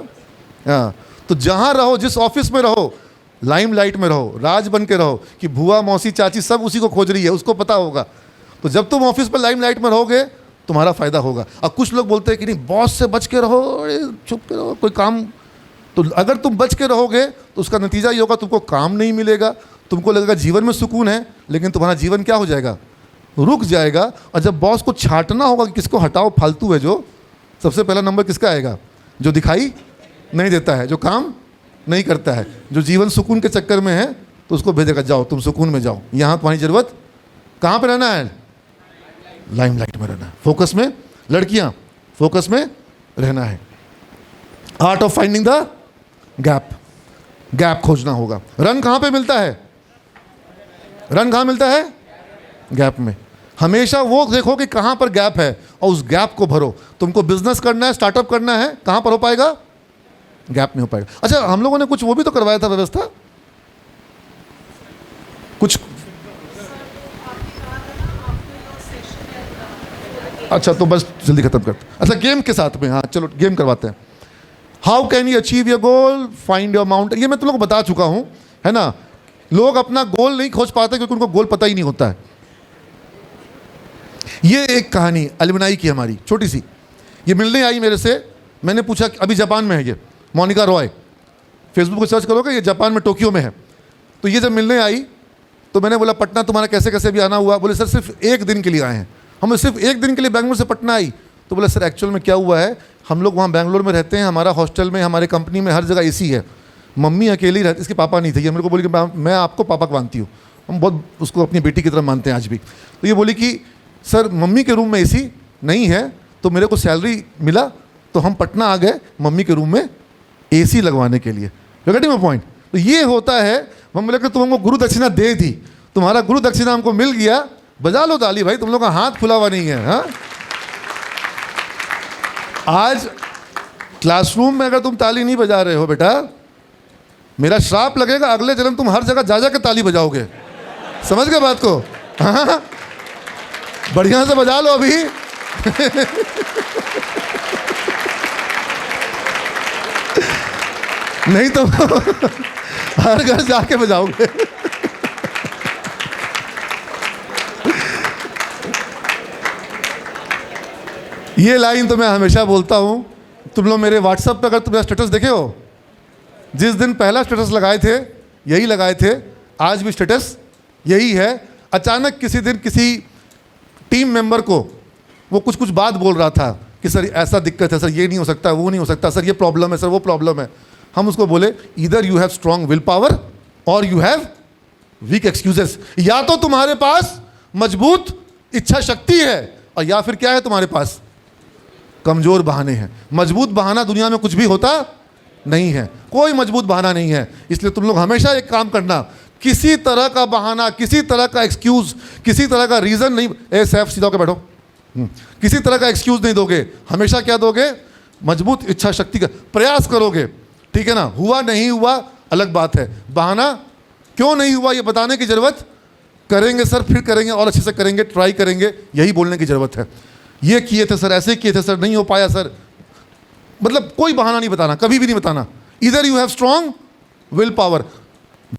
हाँ, तो जहाँ रहो, जिस ऑफिस में रहो, लाइम लाइट में रहो, राज बन के रहो कि बुआ मौसी चाची सब उसी को खोज रही है, उसको पता होगा। तो जब तुम ऑफिस पर लाइम लाइट में रहोगे तुम्हारा फ़ायदा होगा। अब कुछ लोग बोलते हैं कि नहीं बॉस से बच के रहो, चुप के रहो, कोई काम। तो अगर तुम बच के रहोगे तो उसका नतीजा ये होगा, तुमको काम नहीं मिलेगा, तुमको लगेगा जीवन में सुकून है, लेकिन तुम्हारा जीवन क्या हो जाएगा, रुक जाएगा। और जब बॉस को छांटना होगा कि किसको हटाओ, फालतू है जो, सबसे पहला नंबर किसका आएगा, जो दिखाई नहीं देता है, जो काम नहीं करता है, जो जीवन सुकून के चक्कर में है, तो उसको भेजेगा, जाओ तुम सुकून में जाओ, यहाँ तुम्हारी ज़रूरत कहाँ पे रहना है, लाइम लाइट में रहना है, फोकस में। लड़कियाँ फोकस में रहना है। Art of finding the gap, gap खोजना होगा। रन कहाँ पे मिलता है, रन कहाँ मिलता है, गैप में। हमेशा वो देखो कि कहाँ पर गैप है और उस गैप को भरो। तुमको बिजनेस करना है, स्टार्टअप करना है, कहाँ पर हो पाएगा, गैप में हो पाएगा। अच्छा, हम लोगों ने कुछ वो भी तो करवाया था व्यवस्था, कुछ। अच्छा, तो बस जल्दी खत्म करते। अच्छा, गेम के साथ में, हाँ चलो गेम करवाते हैं। How can you achieve your goal, find your mountain. ये मैं तुम लोग को बता चुका हूँ, है ना। लोग अपना गोल नहीं खोज पाते क्योंकि उनको गोल पता ही नहीं होता है। ये एक कहानी अलमनाई की हमारी छोटी सी, ये मिलने आई मेरे से। मैंने पूछा, अभी जापान में है ये, मोनिका रॉय, फेसबुक पर सर्च करोगे, ये जापान में टोक्यो में है। तो ये जब मिलने आई तो मैंने बोला, पटना तुम्हारा कैसे कैसे भी आना हुआ। बोले सर सिर्फ एक दिन के लिए आए हैं। हम सिर्फ एक दिन के लिए बैंगलोर से पटना आई। तो बोला सर एक्चुअल में क्या हुआ है, हम लोग वहाँ बैंगलोर में रहते हैं, हमारा हॉस्टल में, हमारे कंपनी में हर जगह एसी है, मम्मी अकेली रहती, इसके पापा नहीं थे। ये मेरे को बोली कि मैं आपको पापा को मानती हूँ, हम बहुत उसको अपनी बेटी की तरह मानते हैं आज भी। तो ये बोली कि सर मम्मी के रूम में एसी नहीं है, तो मेरे को सैलरी मिला तो हम पटना आ गए मम्मी के रूम में एसी लगवाने के लिए। Getting my point. तो ये होता है, हम बोले कि तुम हमको गुरु दक्षिणा दे दी, तुम्हारा गुरु दक्षिणा हमको मिल गया, बजा लो ताली भाई, तुम लोग का हाथ खुला हुआ नहीं है। हाँ, आज क्लासरूम में अगर तुम ताली नहीं बजा रहे हो बेटा, मेरा श्राप लगेगा, अगले जन्म तुम हर जगह जा के ताली बजाओगे। समझ गए बात को। हाँ, बढ़िया से बजा लो अभी। नहीं तो हर घर जाके बजाओगे। ये लाइन तो मैं हमेशा बोलता हूँ। तुम लोग मेरे व्हाट्सएप पे अगर तुम मेरा स्टेटस देखे हो, जिस दिन पहला स्टेटस लगाए थे यही लगाए थे, आज भी स्टेटस यही है। अचानक किसी दिन किसी टीम मेंबर को वो कुछ बात बोल रहा था कि सर ऐसा दिक्कत है, सर ये नहीं हो सकता, वो नहीं हो सकता, सर ये प्रॉब्लम है, सर वो प्रॉब्लम है। हम उसको बोले either you have strong will power और यू हैव वीक एक्सक्यूजेस। या तो तुम्हारे पास मजबूत इच्छा शक्ति है और या फिर क्या है तुम्हारे पास कमजोर बहाने हैं। मजबूत बहाना दुनिया में कुछ भी होता नहीं है, कोई मजबूत बहाना नहीं है। इसलिए तुम लोग हमेशा एक काम करना, किसी तरह का बहाना, किसी तरह का एक्सक्यूज, किसी तरह का रीज़न नहीं। ए सैफ सीधा होकर बैठो। किसी तरह का एक्सक्यूज नहीं दोगे, हमेशा क्या दोगे, मजबूत इच्छा शक्ति का प्रयास करोगे। ठीक है ना। हुआ नहीं हुआ अलग बात है, बहाना क्यों नहीं हुआ ये बताने की ज़रूरत, करेंगे सर, फिर करेंगे और अच्छे से करेंगे, ट्राई करेंगे, यही बोलने की ज़रूरत है। ये किए थे सर, ऐसे किए थे सर, नहीं हो पाया सर, मतलब कोई बहाना नहीं बताना, कभी भी नहीं बताना। इधर you have strong will power.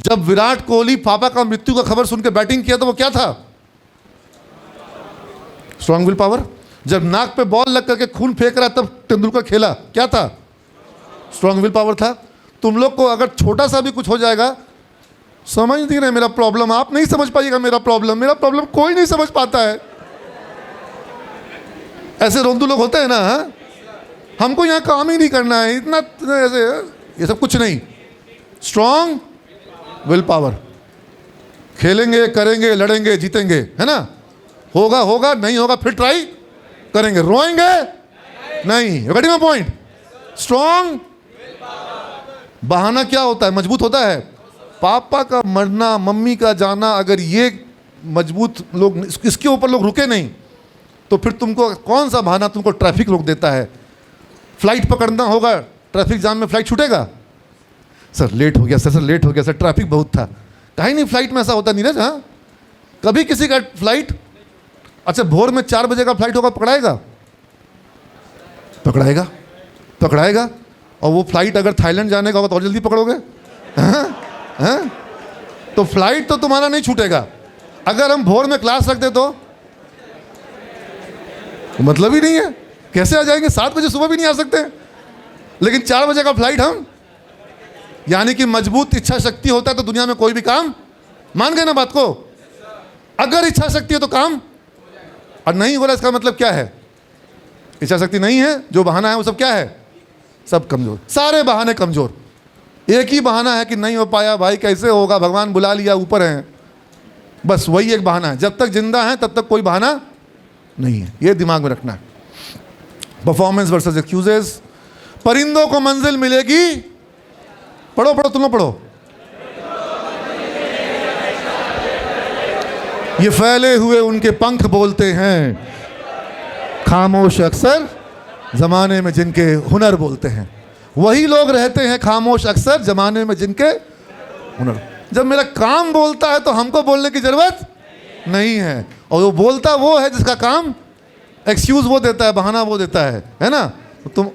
जब विराट कोहली पापा का मृत्यु का खबर सुन के बैटिंग किया तो वो क्या था, स्ट्रॉन्ग विल पावर। जब नाक पे बॉल लग करके खून फेंक रहा तब तेंदुलकर खेला, क्या था, स्ट्रॉन्ग विल पावर था। तुम लोग को अगर छोटा सा भी कुछ हो जाएगा, समझ नहीं रहे मेरा प्रॉब्लम, आप नहीं समझ पाइएगा मेरा प्रॉब्लम कोई नहीं समझ पाता है। ऐसे रोंदू लोग होते हैं ना, हाँ? हमको यहाँ काम ही नहीं करना है, इतना ऐसे, ये सब कुछ नहीं। स्ट्रॉन्ग विल पावर, खेलेंगे, करेंगे, लड़ेंगे, जीतेंगे, है ना। होगा होगा, नहीं होगा फिर ट्राई करेंगे, रोएंगे नहीं। Getting my point. स्ट्रॉन्ग बहाना क्या होता है, मजबूत होता है। पापा का मरना, मम्मी का जाना, अगर ये मजबूत लोग, इसके ऊपर लोग रुके नहीं तो फिर तुमको कौन सा बहाना तुमको ट्रैफिक रोक देता है। फ्लाइट पकड़ना होगा, ट्रैफिक जाम में फ्लाइट छूटेगा, सर लेट हो गया सर लेट हो गया सर, ट्रैफिक बहुत था। कहीं नहीं फ्लाइट में ऐसा होता नीरज, हाँ? कभी किसी का फ्लाइट, अच्छा भोर में 4 बजे का फ्लाइट होगा, पकड़ाएगा। और वो फ्लाइट अगर थाईलैंड जाने का होगा तो और जल्दी पकड़ोगे, हाँ? तो फ्लाइट तो तुम्हारा नहीं छूटेगा। अगर हम भोर में क्लास रखते तो मतलब ही नहीं है, कैसे आ जाएंगे, 7 बजे सुबह भी नहीं आ सकते, लेकिन 4 बजे का फ्लाइट हम, यानी कि मजबूत इच्छा शक्ति होता है तो दुनिया में कोई भी काम, मान गए ना बात को। अगर इच्छा शक्ति है तो काम, और नहीं हो रहा इसका मतलब क्या है, इच्छा शक्ति नहीं है, जो बहाना है वो सब क्या है, सब कमजोर, सारे बहाने कमजोर। एक ही बहाना है कि नहीं हो पाया भाई, कैसे होगा, भगवान बुला लिया, ऊपर हैं, बस वही एक बहाना है। जब तक जिंदा है तब तक कोई बहाना नहीं है, ये दिमाग में रखना है। Performance versus excuses. परिंदों को मंजिल मिलेगी, पढ़ो तुम लोग पढ़ो। ये फैले हुए उनके पंख बोलते हैं, खामोश अक्सर जमाने में जिनके हुनर बोलते हैं। वही लोग रहते हैं खामोश अक्सर जमाने में जिनके हुनर। जब मेरा काम बोलता है तो हमको बोलने की जरूरत नहीं है, और वो बोलता वो है जिसका काम, एक्सक्यूज वो देता है, बहाना वो देता है ना। तो तुम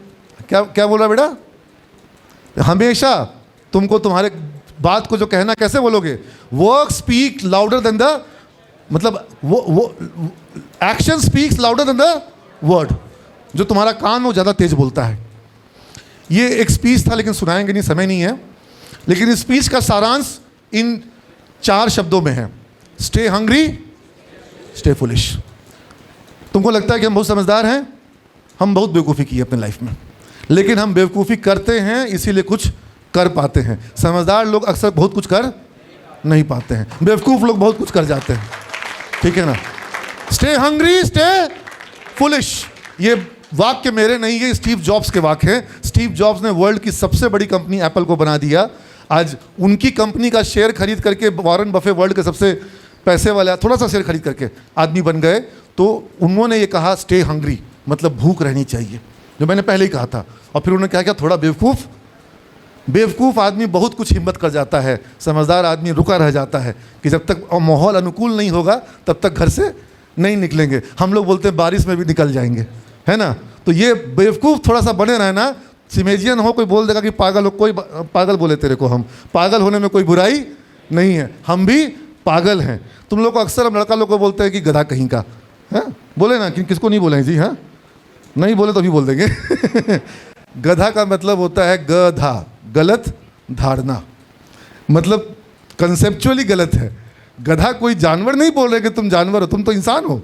क्या बोल रहा बेटा, हमेशा तुमको तुम्हारे बात को जो कहना, कैसे बोलोगे, work speak louder than the, मतलब वो action speaks louder than the word. जो तुम्हारा काम है वो ज़्यादा तेज बोलता है। ये एक स्पीच था लेकिन सुनाएंगे नहीं, समय नहीं है, लेकिन इस स्पीच का सारांश इन 4 शब्दों में है, स्टे हंग्री, स्टे फुलिश। तुमको लगता है कि हम बहुत समझदार हैं, हम बहुत बेवकूफ़ी की है अपने लाइफ में, लेकिन हम बेवकूफ़ी करते हैं इसीलिए कुछ कर पाते हैं। समझदार लोग अक्सर बहुत कुछ कर नहीं पाते हैं, बेवकूफ़ लोग बहुत कुछ कर जाते हैं, ठीक है ना। स्टे हंग्री, स्टे फुलिश, ये वाक्य मेरे नहीं, ये स्टीव जॉब्स के वाक्य हैं। स्टीव जॉब्स ने वर्ल्ड की सबसे बड़ी कंपनी एप्पल को बना दिया। आज उनकी कंपनी का शेयर खरीद करके वॉरेन बफे वर्ल्ड के सबसे पैसे वाला, थोड़ा सा शेयर खरीद करके आदमी बन गए। तो उन्होंने ये कहा स्टे हंग्री, मतलब भूख रहनी चाहिए, जो मैंने पहले ही कहा था। और फिर उन्होंने क्या किया, थोड़ा बेवकूफ़ आदमी बहुत कुछ हिम्मत कर जाता है, समझदार आदमी रुका रह जाता है कि जब तक माहौल अनुकूल नहीं होगा तब तक घर से नहीं निकलेंगे। हम लोग बोलते हैं बारिश में भी निकल जाएंगे, है ना। तो ये बेवकूफ़ थोड़ा सा बने रहना। सिमेजियन हो, कोई बोल देगा कि पागल हो, कोई पागल बोले तेरे को, हम पागल होने में कोई बुराई नहीं है, हम भी पागल हैं। तुम लोग को अक्सर हम लड़का लोग को बोलते हैं कि गधा कहीं का, है, बोले ना कि किसको नहीं बोले जी, हाँ नहीं बोले तो अभी बोल देंगे। गधा का मतलब होता है गधा, गलत धारणा, मतलब कंसेप्चुअली गलत है। गधा कोई जानवर नहीं बोल रहे कि तुम जानवर हो, तुम तो इंसान हो,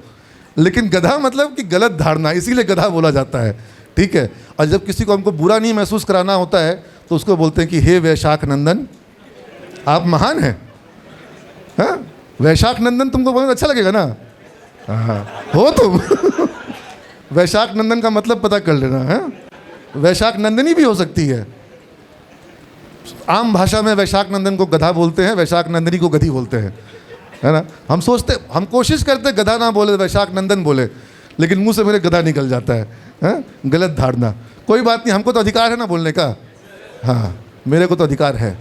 लेकिन गधा मतलब कि गलत धारणा, इसीलिए गधा बोला जाता है, ठीक है। और जब किसी को हमको बुरा नहीं महसूस कराना होता है तो उसको बोलते हैं कि हे वैशाख नंदन आप महान हैं। हाँ, वैशाख नंदन तुमको बहुत अच्छा लगेगा ना, हाँ हो तुम। वैशाख नंदन का मतलब पता कर लेना है, वैशाख नंदनी भी हो सकती है। आम भाषा में वैशाख नंदन को गधा बोलते हैं, वैशाख नंदनी को गधी बोलते हैं, है ना। हम कोशिश करते गधा ना बोले, वैशाख नंदन बोले, लेकिन मुंह से मेरे गधा निकल जाता है। गलत धारणा, कोई बात नहीं, हमको तो अधिकार है ना बोलने का, हाँ मेरे को तो अधिकार है।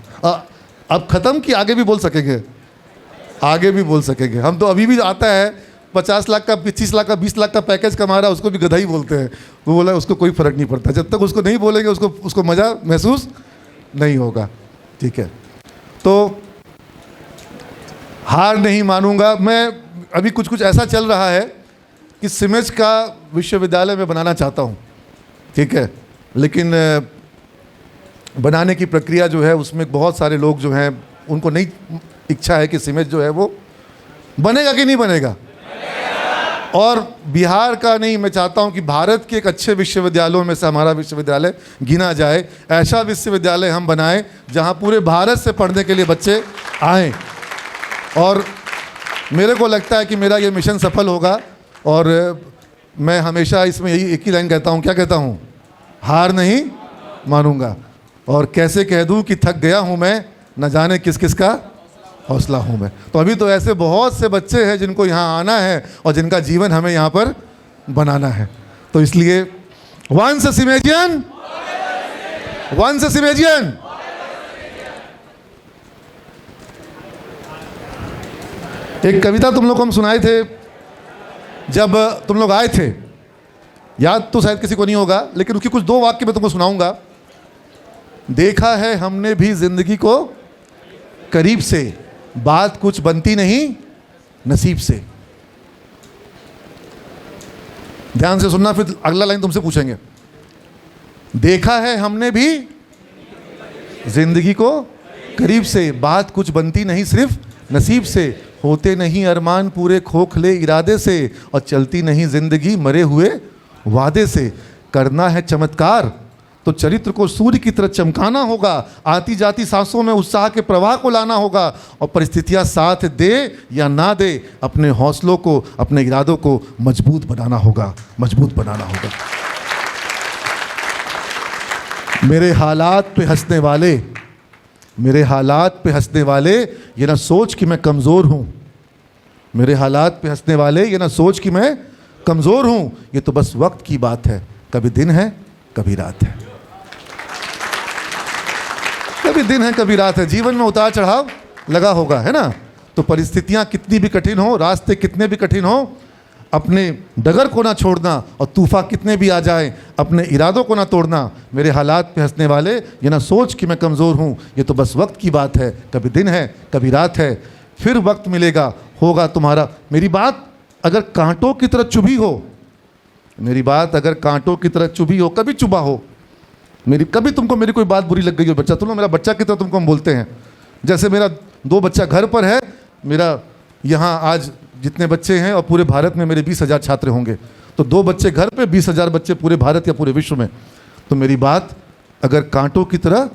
अब ख़त्म कि आगे भी बोल सकेंगे, आगे भी बोल सकेंगे हम तो। अभी भी आता है 50 लाख का, 25 लाख का, 20 लाख का पैकेज कमा रहा है, उसको भी गधा ही बोलते हैं। वो बोला उसको कोई फ़र्क नहीं पड़ता, जब तक उसको नहीं बोलेंगे उसको मज़ा महसूस नहीं होगा, ठीक है। तो हार नहीं मानूंगा मैं। अभी कुछ ऐसा चल रहा है कि सिमेज का विश्वविद्यालय में बनाना चाहता हूँ, ठीक है, लेकिन बनाने की प्रक्रिया जो है उसमें बहुत सारे लोग जो हैं उनको नहीं इच्छा है कि सिमेज जो है वो बनेगा कि नहीं बनेगा। और बिहार का नहीं, मैं चाहता हूं कि भारत के एक अच्छे विश्वविद्यालयों में से हमारा विश्वविद्यालय गिना जाए। ऐसा विश्वविद्यालय हम बनाएं जहां पूरे भारत से पढ़ने के लिए बच्चे आएं। और मेरे को लगता है कि मेरा ये मिशन सफल होगा। और मैं हमेशा इसमें यही एक ही लाइन कहता हूं, क्या कहता हूं, हार नहीं मानूंगा। और कैसे कह दूं कि थक गया हूं मैं, न जाने किस किस का हौसला हूँ मैं। तो अभी तो ऐसे बहुत से बच्चे हैं जिनको यहाँ आना है और जिनका जीवन हमें यहाँ पर बनाना है। तो इसलिए वंस सिमेजियन, वंस सिमेजियन। एक कविता तुम लोग को हम सुनाए थे जब तुम लोग आए थे, याद तो शायद किसी को नहीं होगा, लेकिन उसकी कुछ 2 वाक्य मैं तुमको सुनाऊंगा। देखा है हमने भी जिंदगी को करीब से, बात कुछ बनती नहीं नसीब से। ध्यान से सुनना, फिर अगला लाइन तुमसे पूछेंगे। देखा है हमने भी जिंदगी को करीब से, बात कुछ बनती नहीं सिर्फ नसीब से, होते नहीं अरमान पूरे खोखले इरादे से, और चलती नहीं जिंदगी मरे हुए वादे से। करना है चमत्कार तो चरित्र को सूर्य की तरह चमकाना होगा, आती जाती सांसों में उत्साह के प्रवाह को लाना होगा, और परिस्थितियां साथ दे या ना दे, अपने हौसलों को, अपने इरादों को मजबूत बनाना होगा, मजबूत बनाना होगा। मेरे हालात पे हंसने वाले, मेरे हालात पे हंसने वाले, ये ना सोच कि मैं कमज़ोर हूँ। मेरे हालात पे हंसने वाले, ये ना सोच कि मैं कमज़ोर हूँ, ये तो बस वक्त की बात है, कभी दिन है कभी रात है। कभी दिन है कभी रात है। जीवन में उतार चढ़ाव लगा होगा, है ना। तो परिस्थितियां कितनी भी कठिन हो, रास्ते कितने भी कठिन हो, अपने डगर को ना छोड़ना, और तूफान कितने भी आ जाए अपने इरादों को ना तोड़ना। मेरे हालात पे हंसने वाले, ये ना सोच कि मैं कमज़ोर हूँ, ये तो बस वक्त की बात है, कभी दिन है कभी रात है, फिर वक्त मिलेगा होगा तुम्हारा। मेरी बात अगर कांटों की तरह चुभी हो, मेरी बात अगर कांटों की तरह चुभी हो, कभी चुभा हो, कभी तुमको मेरी कोई बात बुरी लग गई हो, बच्चा तुम लोग मेरा बच्चा की तरह तुमको हम बोलते हैं। जैसे मेरा 2 बच्चा घर पर है, मेरा यहाँ आज जितने बच्चे हैं और पूरे भारत में मेरे 20,000 छात्र होंगे, तो 2 बच्चे घर पे, 20,000 बच्चे पूरे भारत या पूरे विश्व में। तो मेरी बात अगर कांटों की तरह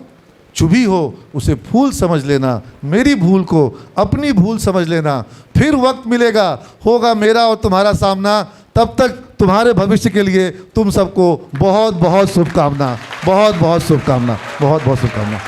चुभी हो, उसे फूल समझ लेना, मेरी भूल को अपनी भूल समझ लेना, फिर वक्त मिलेगा होगा मेरा और तुम्हारा सामना। तब तक तुम्हारे भविष्य के लिए तुम सबको बहुत बहुत शुभकामना, बहुत बहुत शुभकामना, बहुत बहुत शुभकामना।